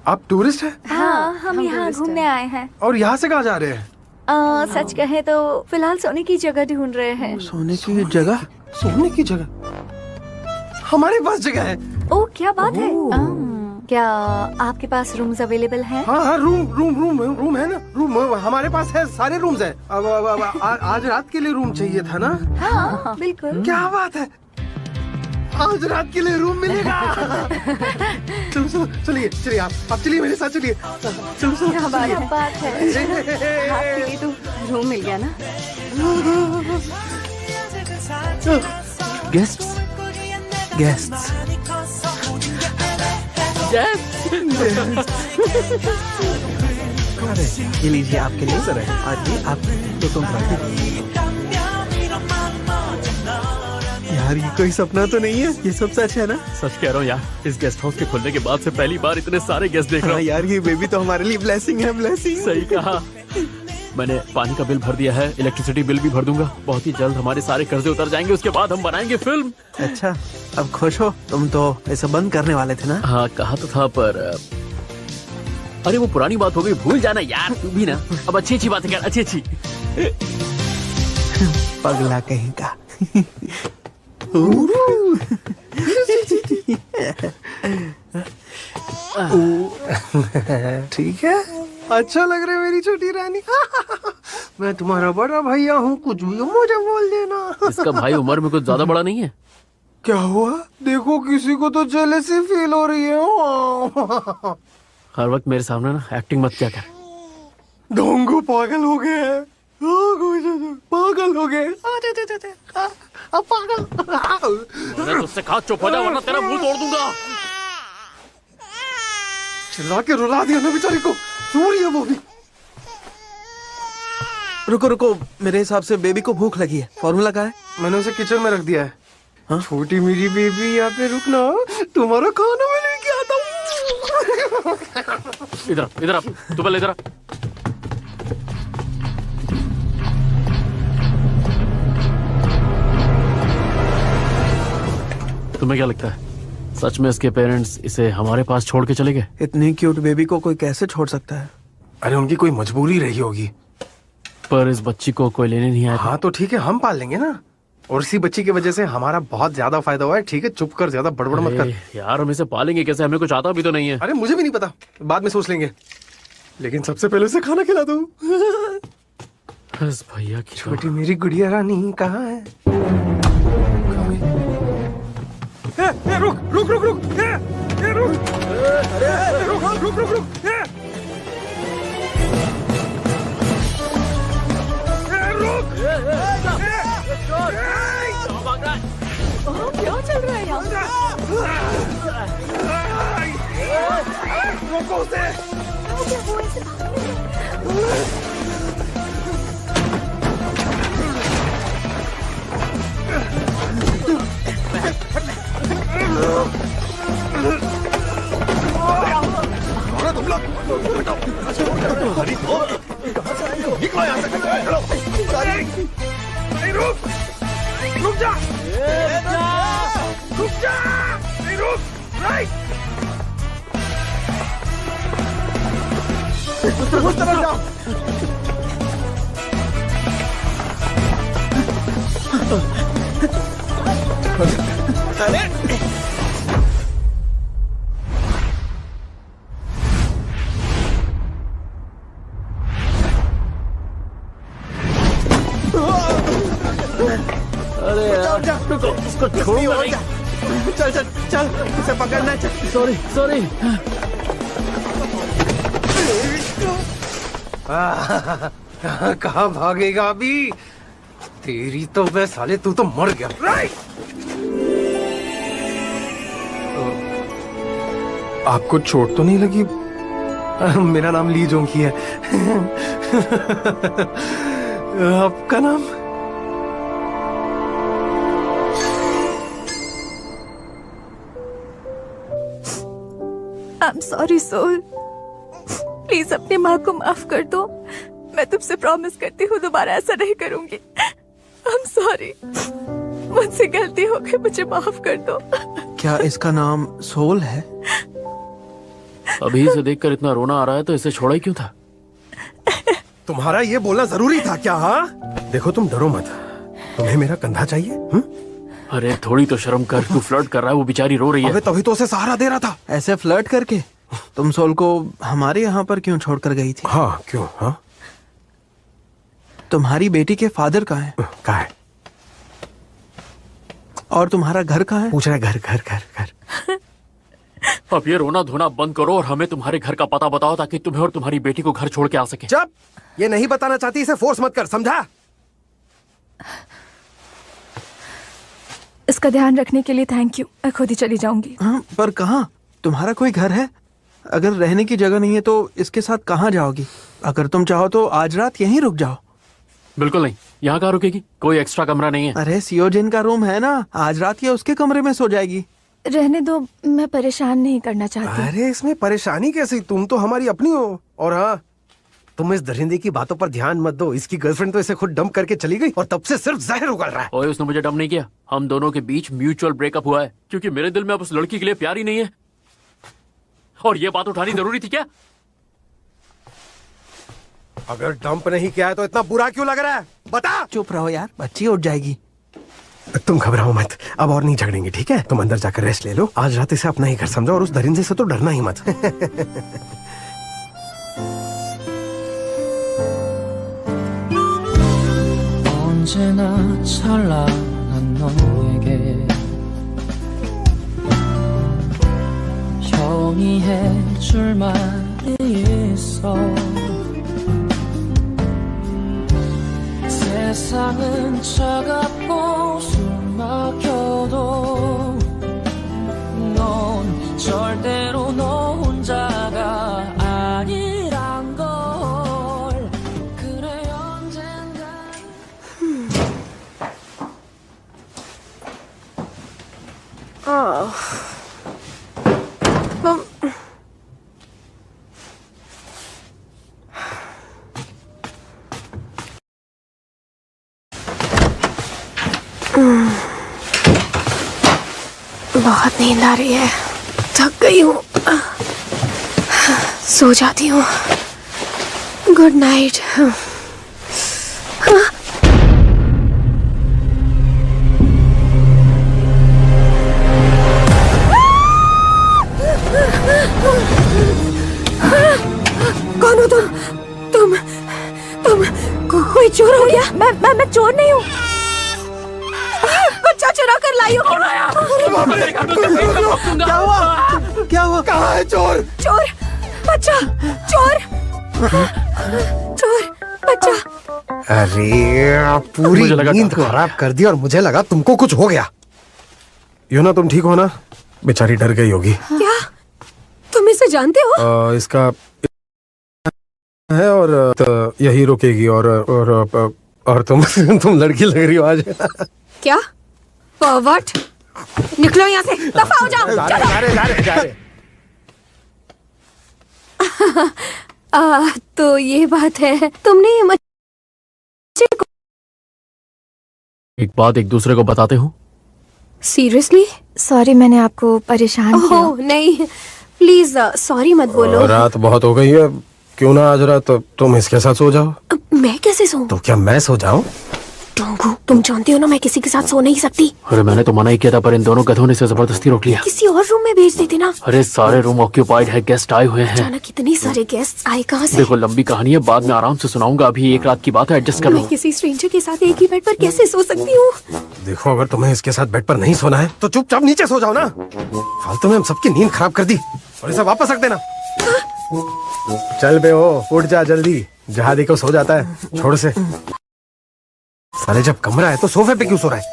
आप टूरिस्ट हैं? हाँ, हम यहाँ टूरिस्ट घूमने आए हैं। और यहाँ से कहाँ जा रहे हैं? सच कहे तो फिलहाल सोने की जगह ढूंढ रहे हैं। सोने की जगह? सोने की जगह हमारे पास जगह है। ओ क्या बात है। क्या आपके पास रूम्स अवेलेबल हैं? हाँ, रूम है ना। रूम हमारे पास है, सारे रूम्स हैं। अब आज रात के लिए रूम चाहिए था ना? हाँ बिल्कुल। क्या बात है, आज रात के लिए रूम मिलेगा। चलिए आप चलिए मेरे साथ, चलिए। चलो क्या बात है। आपके लिए तो रूम मिल गया ना? गेस्ट्स अरे ये लीजिए आपके लिए। सर आज ये आप तो तुम यहाँ यार ये कोई सपना तो नहीं है, ये सब सच है ना? सच कह रहा हूँ यार, इस गेस्ट हाउस के खुलने के बाद से पहली बार इतने सारे गेस्ट देख रहा हाँ हूँ। यार ये बेबी तो हमारे लिए ब्लेसिंग है, ब्लेसिंग। सही कहा। मैंने पानी का बिल भर दिया है, इलेक्ट्रिसिटी बिल भी भर दूंगा। बहुत ही जल्द हमारे सारे कर्जे उतर जाएंगे, उसके बाद हम बनाएंगे फिल्म। अच्छा अब खुश हो? तुम तो ऐसा बंद करने वाले थे ना? हाँ कहा तो था, पर अरे वो पुरानी बात हो गई, भूल जाना यार तू भी ना। अब अच्छी अच्छी बातें कर, अच्छी अच्छी। पगला कहीं का। ठीक है, अच्छा लग रहा है मेरी छोटी रानी। मैं तुम्हारा बड़ा भैया हूँ, कुछ भी हो मुझे बोल देना। इसका भाई उम्र में कुछ ज्यादा बड़ा नहीं है। क्या हुआ? देखो किसी को तो जेलसी फील हो रही है। हर वक्त मेरे सामने ना एक्टिंग मत क्या कर। ढोंगू पागल हो गए हैं। पागल हो गए। पागल। मैंने तुझसे कहा चुप हो जा, वरना तेरा मुंह तोड़ दूंगा। चिल्ला के रुला दिया ना बेचारी को। सो रही है वो भी। रुको रुको, मेरे हिसाब से बेबी को भूख लगी है। फॉर्मूला क्या है? मैंने उसे किचन में रख दिया है। हाँ? छोटी मेरी बेबी, यहाँ पे रुकना, तुम्हारा खाना मैं लेके आता हूँ। इधर इधर, तू पहले इधर। तुम्हें क्या लगता है, सच में इसके पेरेंट्स इसे हमारे पास छोड़ के चले गए? इतनी क्यूट बेबी को कोई कैसे छोड़ सकता है? अरे उनकी कोई मजबूरी रही होगी। पर इस बच्ची को कोई लेने नहीं आया। हाँ तो ठीक है, हम पाल लेंगे ना। और इसी बच्ची की वजह से हमारा बहुत ज्यादा फायदा हुआ है। ठीक है, चुप कर, ज्यादा बड़बड़ मत कर। यार हम इसे पालेंगे कैसे? हमें कुछ आता भी तो नहीं है। अरे मुझे भी नहीं पता, बाद में सोच लेंगे। लेकिन सबसे पहले उसे खाना खिला दो। बस भैया की छोटी मेरी गुड़िया रानी कहाँ है? रुक रुक रुक रुक, रुक, रुक रुक रुक। क्या चल रहा है यहाँ? रोको उसे। रुक जा, रुक जा, नहीं रुक, राइट। उस तरफ जाओ। अरे अरे यार रुको, इसको छोड़ूंगा नहीं। चल चल चल, इसे पकड़ना है। Sorry sorry. कहाँ भागेगा अभी? तेरी तो वे साले, तू तो मर गया। राइट। आपको चोट तो नहीं लगी? मेरा नाम ली जोंकी है। आपका नाम? आई एम सॉरी सोल, प्लीज अपनी माँ को माफ कर दो। मैं तुमसे प्रॉमिस करती हूँ दोबारा ऐसा नहीं करूंगी। आई एम सॉरी, मुझसे गलती हो गई, मुझे माफ कर दो। क्या इसका नाम सोल है? अभी इसे देखकर इतना रोना आ रहा है तो इसे छोड़ा ही क्यों था? तुम्हारा ये बोलना जरूरी था क्या? हाँ देखो, तुम डरो मत। तुम्हें मेरा कंधा चाहिए? अरे थोड़ी तो शर्म कर, तू फ्लर्ट कर रहा है, वो बेचारी रो रही है। अबे तभी तो उसे सहारा दे रहा था। ऐसे फ्लर्ट करके तुम सोल को हमारे यहाँ पर क्यों छोड़कर गई थी? हाँ क्यों? हाँ तुम्हारी बेटी के फादर कहाँ हैं? कहाँ है? और तुम्हारा घर कहाँ है? पूछ रहा है, घर घर घर घर। अब ये रोना धोना बंद करो और हमें तुम्हारे घर का पता बताओ, ताकि तुम्हें और तुम्हारी बेटी को घर छोड़ के आ सके। जब ये नहीं बताना चाहती, इसे फोर्स मत कर, समझा? इसका ध्यान रखने के लिए थैंक यू, मैं खुद ही चली जाऊंगी। हाँ, पर कहाँ? तुम्हारा कोई घर है? अगर रहने की जगह नहीं है तो इसके साथ कहाँ जाओगी? अगर तुम चाहो तो आज रात यहीं रुक जाओ। बिल्कुल नहीं, यहाँ कहाँ रुकेगी? कोई एक्स्ट्रा कमरा नहीं है। अरे सियोजिन का रूम है ना, आज रात ये उसके कमरे में सो जाएगी। रहने दो, मैं परेशान नहीं करना चाहती। अरे इसमें परेशानी कैसी, तुम तो हमारी अपनी हो। और हाँ, तुम इस दरिंदे की बातों पर ध्यान मत दो। इसकी गर्लफ्रेंड तो इसे खुद डंप करके चली गई और तब से सिर्फ जहर उगल रहा है। ओए, उसने मुझे डम नहीं किया। हम दोनों के बीच म्यूचुअल ब्रेकअप हुआ है, क्योंकि मेरे दिल में अब उस लड़की के लिए प्यार ही नहीं है। और ये बात उठानी जरूरी थी क्या? अगर डंप नहीं किया है तो इतना बुरा क्यों लग रहा है, बता। चुप रहो यार, बच्ची उठ जाएगी। तुम घबराओ मत, अब और नहीं झगड़ेंगे, ठीक है? तुम अंदर जाकर रेस्ट ले लो। आज रात इसे अपना ही घर समझो और उस दरिंदे से तो डरना ही मत। 언제나 찬란한 너에게 형이 해줄 말이 있어. 세상은 차갑고 숨막혀도 넌 절대로 너 혼자가 아니란 걸. 그래 언젠가. बहुत नींद आ रही है, थक गई हूँ, सो जाती हूँ। Good night. कौन हो तुम कोई चोर हो गया? मैं चोर नहीं हूँ, बच्चा चुरा कर लाई हूँ। क्या हुआ? कहाँ है चोर? चोर बच्चा, चोर बच्चा। अरे पूरी मुझे लगा नींद खराब कर दी और मुझे लगा तुमको कुछ हो गया। यूना, तुम ठीक हो ना? बेचारी डर गई होगी। क्या तुम इसे जानते हो? इसका है और तो यही रुकेगी और तुम लड़की लग रही हो आज। क्या परवर्ट, निकलो यहाँ से, दफा हो जाओ। जा रहे। तो ये बात है, तुमने मुझे एक बात एक दूसरे को बताते हो। सीरियसली? सॉरी, मैंने आपको परेशान किया। ओह नहीं, प्लीज सॉरी मत बोलो। रात बहुत हो गई है, क्यों ना आज रात तुम इसके साथ सो जाओ। मैं कैसे सोऊं? तो क्या मैं सो जाऊं? तुम जानते हो ना मैं किसी के साथ सो नहीं सकती। अरे मैंने तो मना ही किया था, पर इन दोनों गधों ने इसे जबरदस्ती रोक लिया। किसी और रूम में भेज देते ना। अरे सारे रूम ऑक्यूपाइड है, गेस्ट आए हुए हैं। अचानक कितने सारे गेस्ट आए कहाँ से? देखो लंबी कहानी है, बाद में आराम से सुनाऊंगा, अभी एक रात की बात है, एडजस्ट कर लो। मैं किसी स्ट्रेंजर के साथ एक ही बेड पर कैसे सो सकती हूँ? देखो, अगर तुम्हें इसके साथ बेड पर नहीं सोना है तो चुपचाप नीचे सो जाओ ना। फालतू में हम सबकी नींद खराब कर दी और इसे वापस रख देना। चल बे, उठ जा जल्दी, जहाँ देखो सो जाता है। छोड़ से साले, जब कमरा है तो सोफे पे क्यों सो रहा है?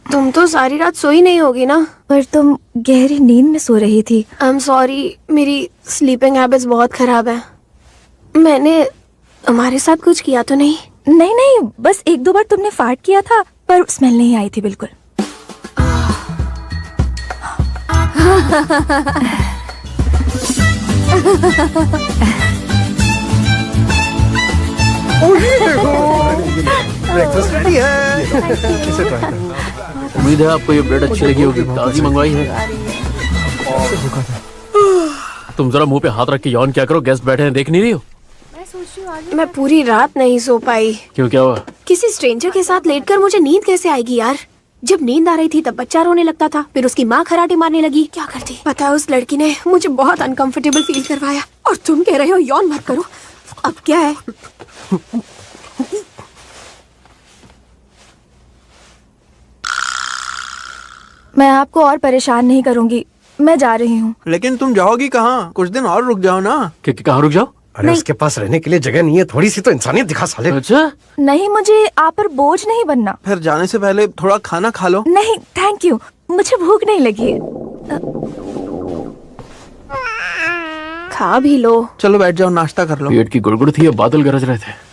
तुम तो सारी रात सोई नहीं होगी ना? पर तुम गहरी नींद में सो रही थी। आई एम सॉरी, मेरी स्लीपिंग हैबिट्स बहुत खराब है। मैंने तुम्हारे साथ कुछ किया तो नहीं? नहीं, बस एक दो बार तुमने फार्ट किया था, पर स्मेल नहीं आई थी बिल्कुल। ब्रेकफास्ट रेडी है। इसे ट्राई करो। उम्मीद है आपको ये ब्रेड अच्छी लगी होगी, ताजी मंगवाई है। तुम जरा मुंह पे हाथ रख के यौन क्या करो, गेस्ट बैठे हैं, देख नहीं रही हो? मैं पूरी रात नहीं सो पाई। क्यों, क्या हुआ? किसी स्ट्रेंजर के साथ लेटकर मुझे नींद कैसे आएगी यार? जब नींद आ रही थी तब बच्चा रोने लगता था, फिर उसकी माँ खराटे मारने लगी। क्या करती? पता है उस लड़की ने मुझे बहुत अनकंफर्टेबल फील करवाया। और तुम कह रहे हो यौन मत करो। अब क्या है? मैं आपको और परेशान नहीं करूंगी, मैं जा रही हूँ। लेकिन तुम जाओगी कहाँ? कुछ दिन और रुक जाओ ना। कहाँ रुक जाओ? अरे उसके पास रहने के लिए जगह नहीं है, थोड़ी सी तो इंसानियत दिखा साले। अच्छा नहीं, मुझे आप पर बोझ नहीं बनना। फिर जाने से पहले थोड़ा खाना खा लो। नहीं थैंक यू, मुझे भूख नहीं लगी है। खा भी लो। चलो बैठ जाओ, नाश्ता कर लो। पेट की गुड़गुड़ थी, अब बादल गरज रहे थे।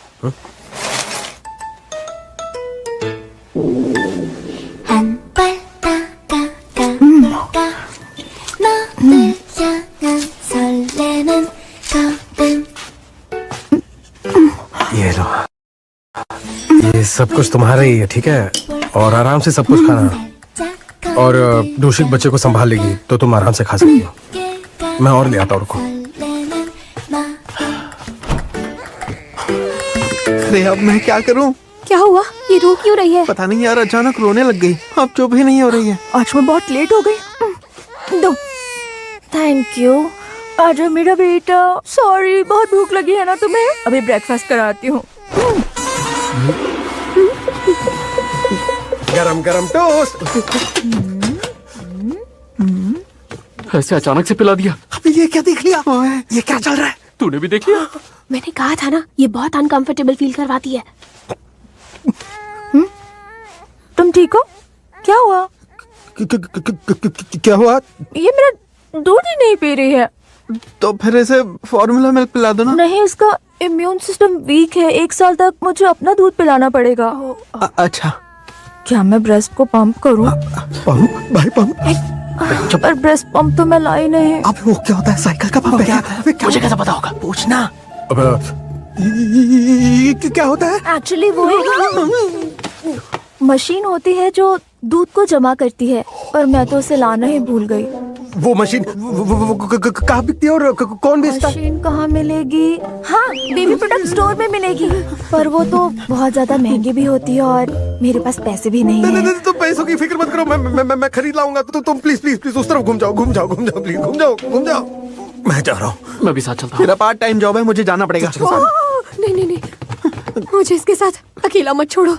ये लो, ये सब कुछ तुम्हारा ही है, ठीक है? और आराम से सब कुछ खाना। और दूषित बच्चे को संभाल लेगी तो तुम आराम से खा सकती हो। मैं और ले आता हूँ, रुको। अरे अब मैं क्या करूं? क्या हुआ? ये रो क्यों रही है? पता नहीं यार, अचानक रोने लग गई। अब चुप ही नहीं हो रही है। आज मैं बहुत लेट हो गई। दो। Thank you. आजा मेरा बेटा। सॉरी, बहुत भूख लगी है ना तुम्हें? अभी ब्रेकफास्ट कराती हूँ। गरम गरम टोस्ट। ऐसे अचानक से पिला दिया। अबे ये क्या देख लिया? ये क्या चल रहा है? तूने भी देख लिया? मैंने कहा था ना, ये बहुत अनकंफर्टेबल फील करवाती है। तुम ठीक हो? क्या हुआ? क्या हुआ? ये मेरा दूध ही नहीं पी रही है। तो फिर इसे फॉर्मूला मिल्क पिला दो ना। नहीं, इसका इम्यून सिस्टम वीक है। 1 साल तक मुझे अपना दूध पिलाना पड़ेगा। अच्छा, क्या मैं ब्रेस्ट को पंप करूं? पंप? भाई पंप? पर ब्रेस्ट पंप तो मैं लाई नहीं। अब वो क्या होता है? साइकिल का पंप है क्या? मुझे कैसे पता होगा? पूछना। क्या होता है? एक्चुअली वो एक मशीन होती है जो दूध को जमा करती है, पर मैं तो उसे लाना ही भूल गई। वो मशीन कहाँ बिकती है और कौन बेचता है? मशीन कहाँ मिलेगी? हाँ, बेबी प्रोडक्ट स्टोर में मिलेगी, पर वो तो बहुत ज्यादा महंगी भी होती है और मेरे पास पैसे भी नहीं है। नहीं, तुम पैसों की फिक्र मत करो, मैं खरीद लाऊंगा। तो तुम प्लीज प्लीज प्लीज उस तरफ घूम जाओ प्लीज, घूम जाओ। मैं जा रहा हूँ। मैं भी साथ चलता हूँ। मेरा पार्ट टाइम जॉब है, मुझे जाना पड़ेगा। नहीं, मुझे इसके साथ अकेला मत छोड़ो।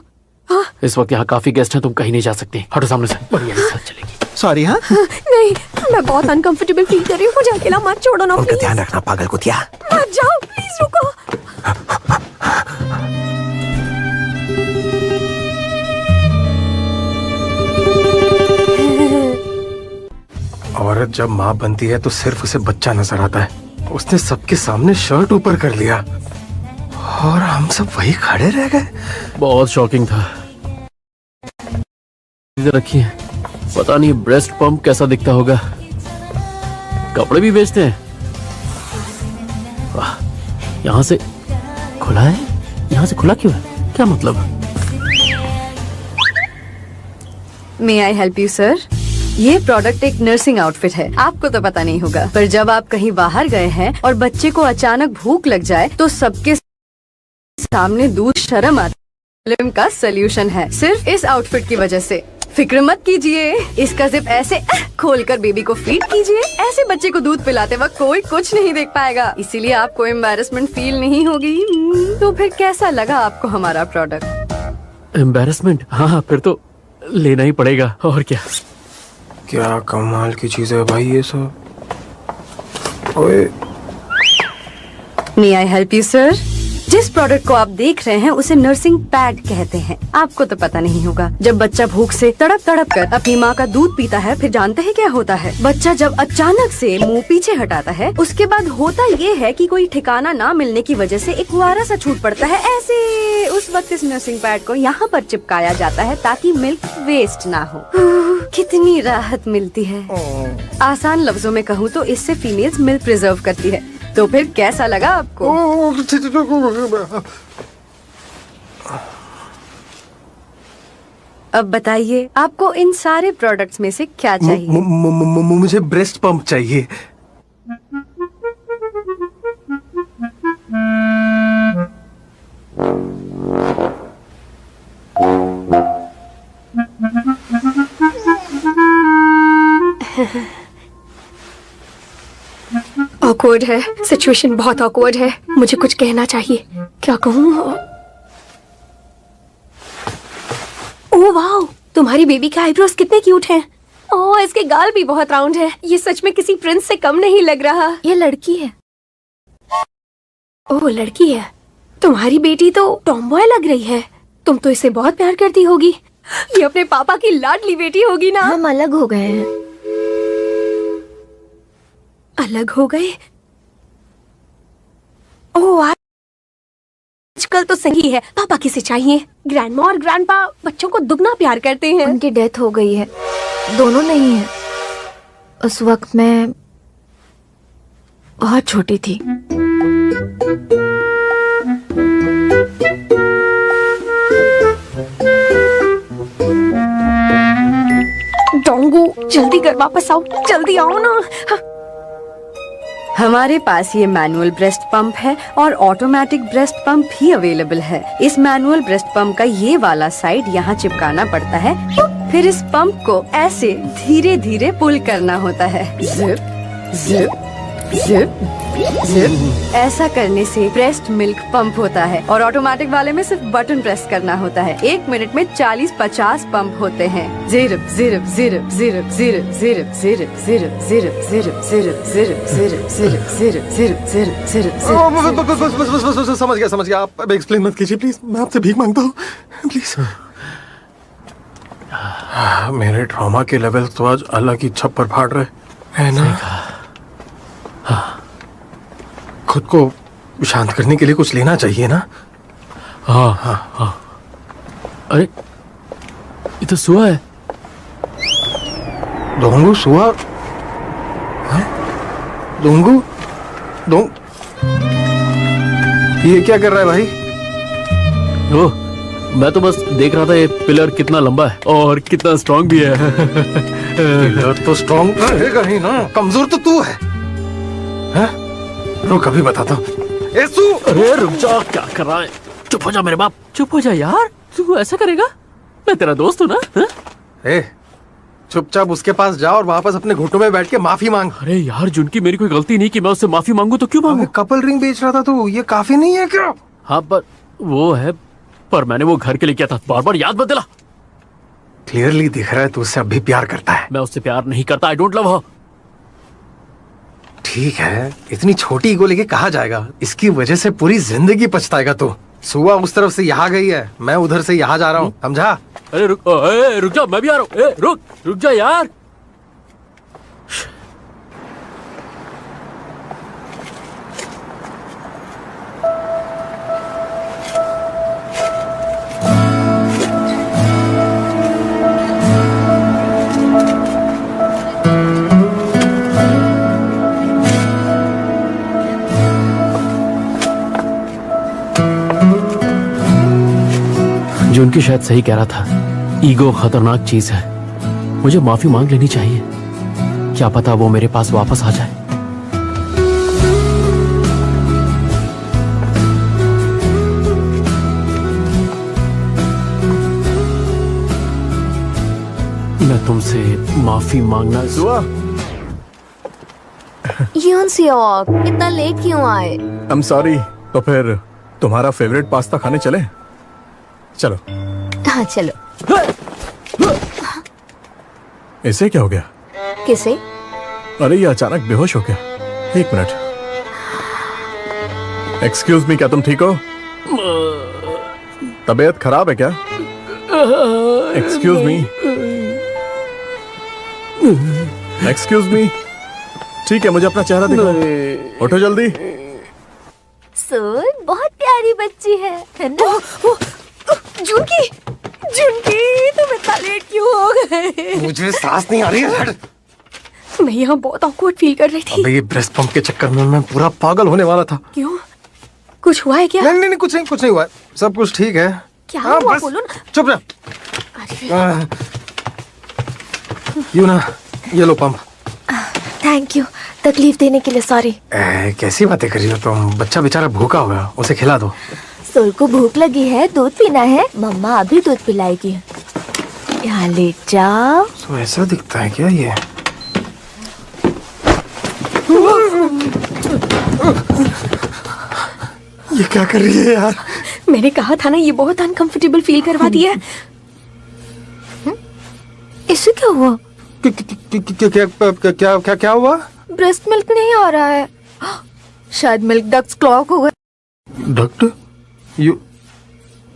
हाँ? इस वक्त यहाँ काफी गेस्ट हैं, तुम कहीं नहीं जा सकती। हटो सामने से। बढ़िया साथ चलेगी। सॉरी। हाँ नहीं, मैं बहुत अनकंफर्टेबल फील कर रही हूँ। मुझे अकेला मत छोड़ो ना उनका प्लीज। ध्यान रखना, पागल कुतिया। मत जाओ प्लीज, रुको। औरत जब माँ बनती है तो सिर्फ उसे बच्चा नजर आता है। उसने सबके सामने शर्ट ऊपर कर लिया और हम सब वही खड़े रह गए। बहुत शॉकिंग था। इधर रखिए। पता नहीं ब्रेस्ट पंप कैसा दिखता होगा। कपड़े भी बेचते हैं। वाह, यहाँ से खुला है। यहाँ से खुला क्यों है? क्या मतलब? मे आई हेल्प यू सर? ये प्रोडक्ट एक नर्सिंग आउटफिट है। आपको तो पता नहीं होगा, पर जब आप कहीं बाहर गए हैं और बच्चे को अचानक भूख लग जाए तो सबके सामने दूध शर्म आती का सोल्यूशन है, सिर्फ इस आउटफिट की वजह से। फिक्र मत कीजिए, इसका जिप ऐसे खोलकर बेबी को फीड कीजिए। ऐसे बच्चे को दूध पिलाते वक्त कोई कुछ नहीं देख पाएगा, इसीलिए आपको एम्बैरेसमेंट फील नहीं होगी। तो फिर कैसा लगा आपको हमारा प्रोडक्ट? एम्बैरेसमेंट? हाँ, फिर तो लेना ही पड़ेगा। और क्या कमाल की चीज है भाई ये सब। ओए, मे आई हेल्प यू सर? जिस प्रोडक्ट को आप देख रहे हैं उसे नर्सिंग पैड कहते हैं। आपको तो पता नहीं होगा, जब बच्चा भूख से तड़प तड़प कर अपनी माँ का दूध पीता है, फिर जानते हैं क्या होता है? बच्चा जब अचानक से मुंह पीछे हटाता है, उसके बाद होता ये है कि कोई ठिकाना ना मिलने की वजह से एक फुहारा सा छूट पड़ता है ऐसे। उस वक्त इस नर्सिंग पैड को यहाँ पर चिपकाया जाता है ताकि मिल्क वेस्ट ना हो। कितनी राहत मिलती है। आसान लफ्जों में कहूँ तो इससे फीमेल्स मिल्क प्रिजर्व करती है। तो फिर कैसा लगा आपको? अब बताइए, आपको इन सारे प्रोडक्ट्स में से क्या चाहिए? मुझे ब्रेस्ट पंप चाहिए। ऑकवर्ड है, सिचुएशन बहुत ऑकवर्ड है। मुझे कुछ कहना चाहिए, क्या कहूँ? ओह वाओ, तुम्हारी बेबी के आईब्रोज कितने क्यूट हैं। ओह, इसके गाल भी बहुत राउंड है। ये सच में किसी प्रिंस से कम नहीं लग रहा। ये लड़की है। ओह, लड़की है। तुम्हारी बेटी तो टॉमबॉय लग रही है। तुम तो इसे बहुत प्यार करती होगी। ये अपने पापा की लाडली बेटी होगी ना? हम अलग हो गए हैं। अलग हो गए? ओह, आजकल तो सही है। पापा किसे चाहिए? ग्रैंडमा और ग्रैंडपा बच्चों को दुगना प्यार करते हैं। उनकी डेथ हो गई है। दोनों नहीं है। उस वक्त मैं बहुत छोटी थी। डोंगू, जल्दी कर, वापस आओ, जल्दी आओ ना। हमारे पास ये मैनुअल ब्रेस्ट पंप है और ऑटोमेटिक ब्रेस्ट पंप भी अवेलेबल है। इस मैनुअल ब्रेस्ट पंप का ये वाला साइड यहाँ चिपकाना पड़ता है, फिर इस पंप को ऐसे धीरे धीरे पुल करना होता है। Zip zip zip zip. ऐसा करने से ब्रेस्ट मिल्क पंप होता है और ऑटोमेटिक वाले में सिर्फ बटन प्रेस करना होता है। 1 मिनट में 40-50 पंप होते हैं। जिरप जिरप जिरप जिरप जिरप जिरप जिरप जिरप जिरप जिरप जिरप जिरप जिरप जिरप जिरप जिरप जिरप जिरप जिरप। बस समझ गया। आप एक्सप्लेन मत कीजिए प्लीज, मैं आपसे भीख मांगता हूँ प्लीज। मेरे ट्रॉमा के लेवल तो आज अलग ही छप्पर फाड़ रहे है ना। खुद को शांत करने के लिए कुछ लेना चाहिए ना। हाँ। अरे, ये तो सुआ है। डोंगू सुआ? डोंगू ये क्या कर रहा है भाई? ओह, मैं तो बस देख रहा था ये पिलर कितना लंबा है और कितना स्ट्रांग भी है। पिलर तो स्ट्रांग रहेगा ही ना, कमजोर तो तू है। रुक, अभी बताता हूँ। अरे रुक जा, क्या कर रहा है? चुप हो जा मेरे बाप, चुप हो जा यार। तू ऐसा करेगा? मैं तेरा दोस्त हूँ ना। ए, चुपचाप उसके पास जाओ और वापस अपने घुटनों में बैठ के माफी मांग। अरे यार, जिनकी मेरी कोई गलती नहीं कि मैं उससे माफी मांगू तो क्यों मांगू? कपल रिंग बेच रहा था तू, ये काफी नहीं है क्या? हाँ, पर वो है, पर मैंने वो घर के लिए किया था। बार बार याद मत दिला। क्लियरली दिख रहा है तू उससे अब भी प्यार करता है। मैं उससे प्यार नहीं करता। आई डोंट लव हर। ठीक है, इतनी छोटी ईगो लेके कहा जाएगा? इसकी वजह से पूरी जिंदगी पछताएगा तू। सुआ उस तरफ से यहाँ गई है, मैं उधर से यहाँ जा रहा हूँ, समझा? अरे रुक जा, मैं भी आ रहा हूँ। रुक जा यार। जो उनकी शायद सही कह रहा था, ईगो खतरनाक चीज है। मुझे माफी मांग लेनी चाहिए। क्या पता वो मेरे पास वापस आ जाए। मैं तुमसे माफी मांगना। सुआ, यून सियोक, इतना लेट क्यों आए? आई एम सॉरी। तो फिर तुम्हारा फेवरेट पास्ता खाने चले? चलो। हाँ चलो। इसे क्या हो गया? किसे? अरे ये अचानक बेहोश हो गया। 1 मिनट। एक्सक्यूज मी, क्या तुम ठीक हो? तबीयत खराब है क्या? Excuse me. Excuse me. ठीक है, मुझे अपना चेहरा दिखाओ। उठो जल्दी। सोल बहुत प्यारी बच्ची है ना? जुनकी, तुम इतना लेट क्यों हो गए? मुझे सांस नहीं आ रही है। मैं यहाँ बहुत ऑकवर्ड फील कर रही थी। अबे ये ब्रेस्ट पंप के चक्कर में मैं पूरा पागल होने वाला था। क्यों? कुछ हुआ है क्या? नहीं, कुछ नहीं हुआ। सब कुछ ठीक है। क्या हुआ? बोलो ना। चुप रह। यूं ना, ये लो पंप। थैंक यू, तकलीफ देने के लिए सॉरी। कैसी बातें कर रही हो तुम? बच्चा बेचारा भूखा होगा, उसे खिला दो। सोल को भूख लगी है, दूध पीना है। मम्मा अभी दूध पिलाएगी। यहाँ लेट जाओ। तो ऐसा दिखता है क्या ये? ये क्या कर रही है यार? मैंने कहा था ना, ये बहुत अनकंफर्टेबल फील करवाती है। इससे क्या हुआ? क्या हुआ? ब्रेस्ट मिल्क नहीं आ रहा है। शायद मिल्क डक्ट्स क्लॉग हो गए। डक्ट? You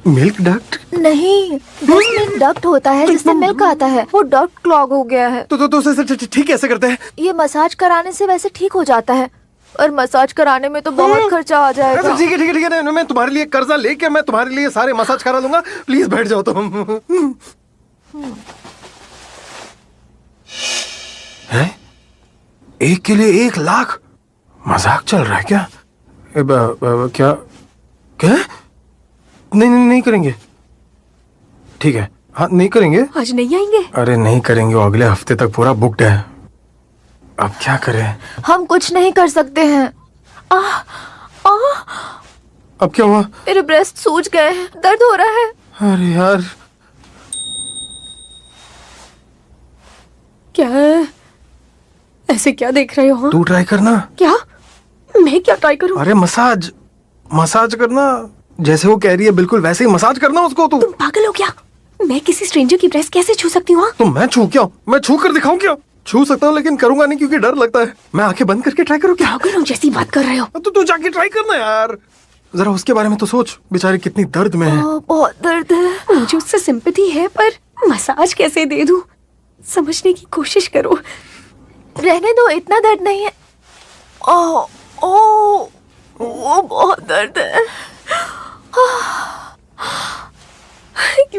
milk duct? नहीं, ब्रेस्ट मिल्क डक्ट होता है जिससे मिल्क आता है, वो डक्ट क्लॉग हो गया है। तो उसे ठीक कैसे करते हैं? ये मसाज कराने से वैसे ठीक हो जाता है, और मसाज कराने में तो बहुत खर्चा आ जाएगा। ठीक है, मैं तुम्हारे लिए कर्जा लेके मैं तुम्हारे लिए सारे मसाज करा दूंगा। प्लीज बैठ जाओ तुम। है? एक के लिए 1 लाख? मजाक चल रहा है क्या? क्या क्या? नहीं करेंगे। ठीक है, हाँ नहीं करेंगे। आज नहीं आएंगे? अरे नहीं करेंगे, वो अगले हफ्ते तक पूरा बुक्ड है। अब क्या करें? हम कुछ नहीं कर सकते हैं। अब क्या हुआ? मेरे ब्रेस्ट सूज गए हैं, दर्द हो रहा है। अरे यार, क्या है? ऐसे क्या देख रहे हो? तू ट्राई करना। क्या? मैं क्या ट्राई करूं? अरे मसाज करना, जैसे वो कह रही है बिल्कुल वैसे ही मसाज करना उसको। तुम पागल हो क्या? मैं किसी स्ट्रेंजर की ब्रेस्ट कैसे छू सकती हूँ? तो मैं छू क्या? मैं छू कर दिखाऊं क्या? छू सकता हूँ लेकिन करूंगा नहीं क्योंकि डर लगता है। मैं आंखें बंद करके ट्राई करूँ क्या? पागल जैसी बात कर रहे हो। तो तू जाके ट्राई करना यार, जरा उसके बारे में तो सोच, बेचारी कितनी दर्द में है। बहुत दर्द है। मुझे उससे सिंपैथी है, पर मसाज कैसे दे दूं? समझने की कोशिश करो। रहने दो, इतना दर्द नहीं है। वो बहुत दर्द है।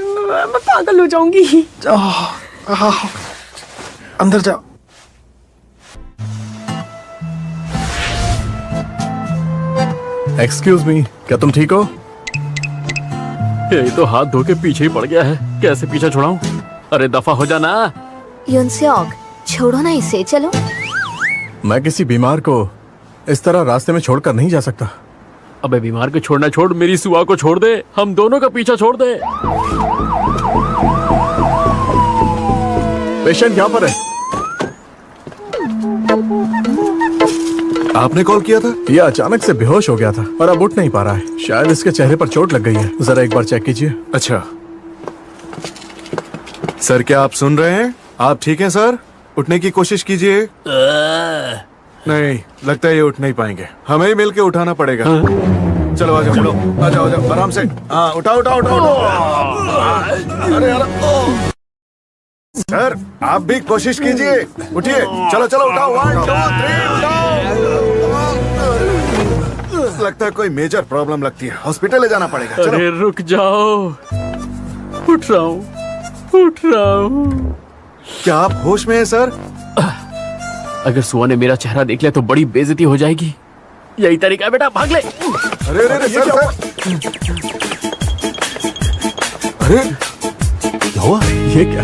मैं पागल हो जाऊंगी। अंदर जाओ। एक्सक्यूज मी, क्या तुम ठीक हो? ये तो हाथ धो के पीछे ही पड़ गया है, कैसे पीछे छुड़ाऊं? अरे दफा हो जाना। युनसेओग, छोड़ो ना इसे, चलो। मैं किसी बीमार को इस तरह रास्ते में छोड़कर नहीं जा सकता। अबे बीमार को छोड़ना छोड़, मेरी सुआ को छोड़ दे, हम दोनों का पीछा छोड़ दे। पेशेंट यहाँ पर है। आपने कॉल किया था? यह अचानक से बेहोश हो गया था और अब उठ नहीं पा रहा है। शायद इसके चेहरे पर चोट लग गई है, जरा एक बार चेक कीजिए। अच्छा सर, क्या आप सुन रहे हैं? आप ठीक हैं सर? उठने की कोशिश कीजिए। नहीं, लगता है ये उठ नहीं पाएंगे, हमें ही मिलके उठाना पड़ेगा। चलो आ जाओ, चलो आ जाओ आराम से। हाँ उठाओ। अरे सर आप भी कोशिश कीजिए, उठिए। चलो उठाओ, 1 2 3 उठाओ। लगता है कोई मेजर प्रॉब्लम लगती है, हॉस्पिटल ले जाना पड़ेगा। चलो। अरे रुक जाओ, उठ रहा हूँ। क्या आप होश में हैं सर? अगर सुआ ने मेरा चेहरा देख लिया तो बड़ी बेइज्जती हो जाएगी। यही तरीका है बेटा, भाग ले। अरे सर। अरे क्या हुआ? ये क्या?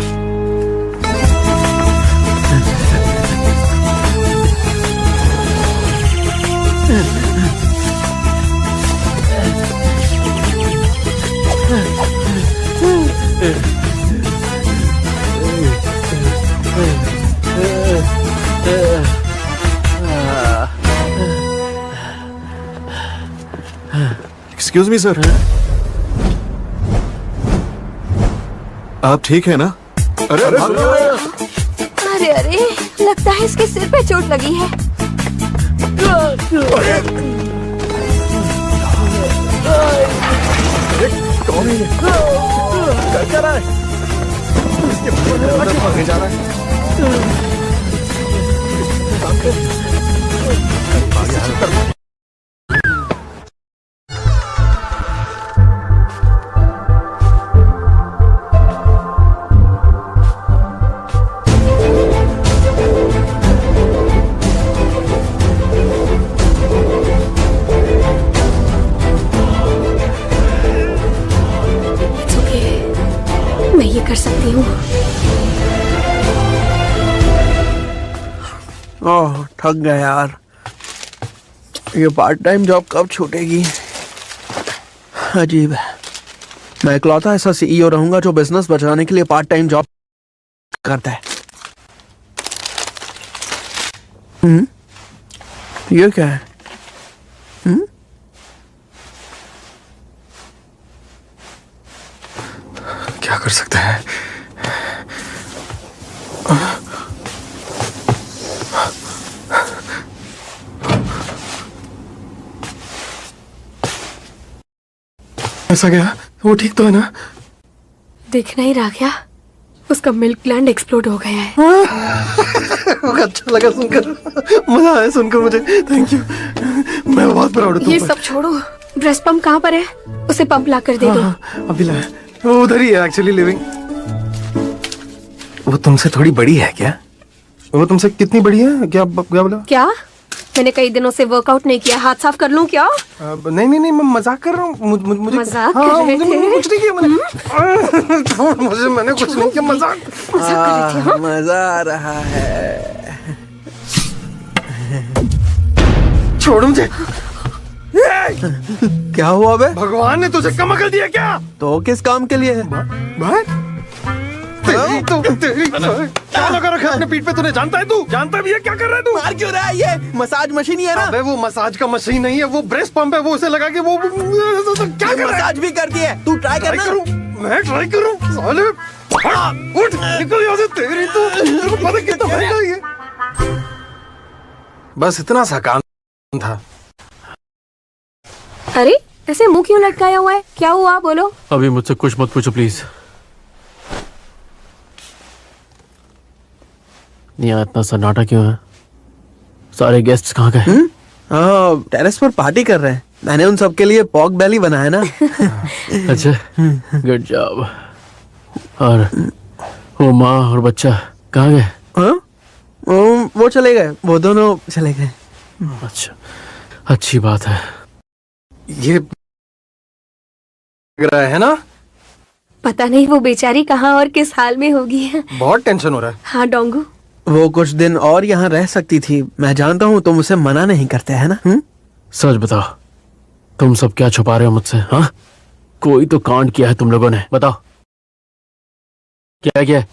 एक्सक्यूज मी सर, आप ठीक है ना? अरे अरे लगता है इसके सिर पे चोट लगी है। कौन है ये? क्या रहा है? भागे जा रहा है। मैं ये कर सकती हूँ। ओह थक गया यार, ये पार्ट टाइम जॉब कब छूटेगी? अजीब है, मैं इकलौता ऐसा सीईओ रहूंगा जो बिजनेस बचाने के लिए पार्ट टाइम जॉब करता है। ये क्या है? क्या कर सकते हैं? ऐसा क्या? वो ठीक तो है ना? दिख नहीं रहा क्या? उसका मिल्क ग्लैंड एक्सप्लोड हो गया है। अच्छा लगा सुनकर, मजा आया सुनकर मुझे। थैंक यू, मैं बहुत प्राउड हूँ तुम ये पर। सब छोड़ो, ब्रेस्ट पंप कहाँ पर है? उसे पंप ला कर दे दो। अभी लाया, वो उधर ही है एक्चुअली लिविंग। वो तुमसे थोड़ी बड़ी है क्या? वो तुमसे कितनी बड़ी है? क्या बोला? क्या? मैंने कई दिनों से वर्कआउट नहीं किया, हाथ साफ कर लूं क्या? नहीं, मैं मजाक कर रहा हूँ। मुझे मजाक हाँ, कर रहे थे? कुछ नहीं किया मैंने। मैंने कुछ नहीं किया, मजाक कर रहे थे, हाँ? मजा आ रहा है। छोड़ मुझे। क्या हुआ बे? भगवान ने तुझे कम कर दिया क्या? तो किस काम के लिए है? क्या लगा रखा है अपने पीठ पे? तूने जानता है? तू जानता भी है क्या कर रहा है तू? मार क्यों रहा है? ये मसाज मशीन ही है ना? अबे वो मसाज का मशीन नहीं है, वो ब्रेस्ट पंप है। वो उसे लगा के वो क्या कर रहा है? मसाज भी करती है। तू ट्राई करना। मैं ट्राई करूं? साले उठ, निकल यहाँ से। तेरी तो तेरे को पता कितना महंगा ये। बस इतना सा काम था। अरे ऐसे मुंह क्यों लटकाया हुआ है? क्या हुआ बोलो? अभी मुझसे कुछ मत पूछो प्लीज। यहाँ इतना सन्नाटा क्यों है? सारे गेस्ट्स कहाँ गए? हाँ, टेरेस पर पार्टी कर रहे हैं। मैंने उन सबके लिए पॉक बेली बनाया ना। अच्छा, गुड जॉब। और वो माँ और बच्चा कहाँ गए? हाँ? वो चले गए, वो दोनों चले गए। अच्छा, अच्छी बात है। ये लग रहा है ना? पता नहीं वो बेचारी कहाँ और किस हाल में होगी। बहुत टेंशन हो रहा है। हाँ डोंगू, वो कुछ दिन और यहाँ रह सकती थी। मैं जानता हूँ तुम उसे मना नहीं करते है ना? सच बताओ, तुम सब क्या छुपा रहे हो मुझसे? हाँ, कोई तो कांड किया है तुम लोगों ने। बताओ क्या किया है?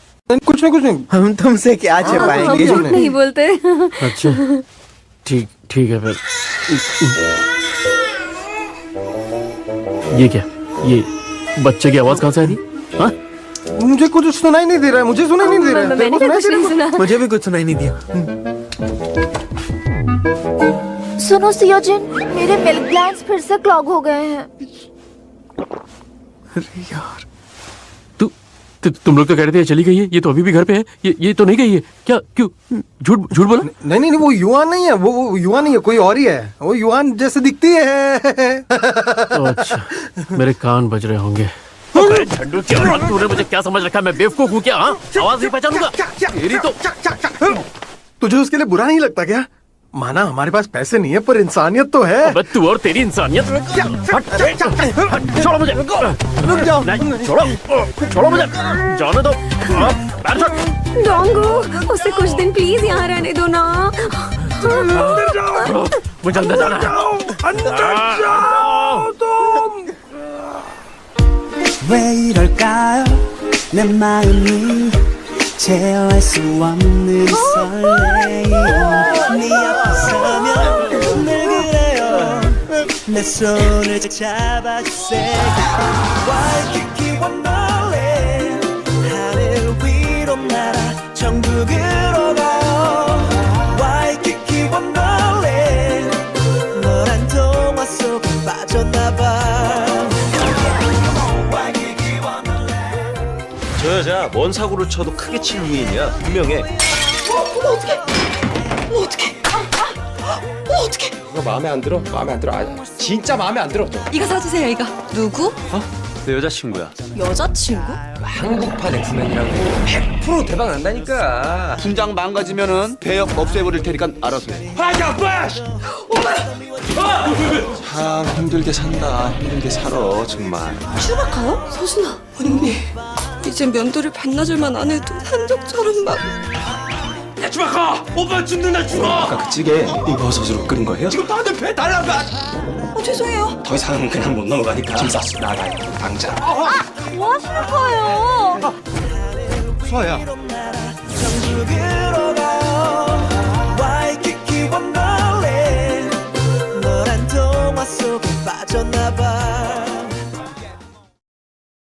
कुछ नहीं। हम तुमसे क्या हम छिपाएंगे? झूठ नहीं बोलते। अच्छा, ठीक है फिर। ये क्या? ये बच्चे की आवाज कहाँ से आ रही? हाँ, मुझे कुछ सुनाई नहीं दे रहा है। मुझे सुनाई नहीं दे रहा है। मैंने तेरे को कुछ नहीं सुना। मुझे भी कुछ सुनाई नहीं दिया। सुनो सियोजिन, मेरे मिल्क ग्लैंड्स फिर से क्लॉग हो गए हैं। अरे यार, तुम लोग तो कह रहे थे ये चली गई है। ये तो अभी भी घर पे है। ये तो नहीं गई है क्या? क्यों झूठ बोला? नहीं, वो युआन नहीं है। वो युआन नहीं है, कोई और ही है। वो युआन जैसे दिखती है। अच्छा, मेरे कान बज रहे होंगे। झंडू, क्या तूने मुझे क्या समझ रखा है? मैं बेवकूफ हूँ क्या? हाँ, आवाज नहीं पहचानूंगा तेरी तो। तुझे उसके लिए बुरा नहीं लगता क्या? माना हमारे पास पैसे नहीं है, पर इंसानियत तो है। अबे तू और तेरी इंसानियत। छोड़ो मुझे, रुक जाओ। नहीं, छोड़ो मुझे, जाने दो। डोंगू, उसे कुछ दिन प्लीज यहाँ रहने दो ना। मुझे अंदर जाना है। 왜 이럴까요 내 마음이 제어할 수 없는 설레임 네 앞에 서면 늘 그래요 내 손을 잡아주세요 와이키키 원더랜드 하늘 위로 날아 천국으로 가요 와이키키 원더랜드 너란 동화 속에 빠졌나봐 저 여자 뭔 사고를 쳐도 크게 칠 위인이야. 분명해. 어떡해. 이거 마음에 안 들어? 마음에 안 들어? 진짜 마음에 안 들어. 이거 사주세요, 이거. 누구? 내 여자친구야. 여자친구? 한국판 엑스맨이라고 100% 대박 난다니까. 분장 망가지면은 배역 없애버릴 테니까 알아서 해. 참 힘들게 산다. 힘들게 살아 정말. 추락가요? 서준아. 언니, 이제 면도를 반나절만 안 해도 한적처럼 막. 야 주박아! 오빠 죽는다 죽어! 아까 그 찌개 이 버섯으로 끓인 거예요? 지금 나한테 배 달라가! 죄송해요. 더 이상은 그냥 못 넘어가니까 짐 쌌어. 나가 당장. 뭐 하시는 거예요? 수아야. 천국으로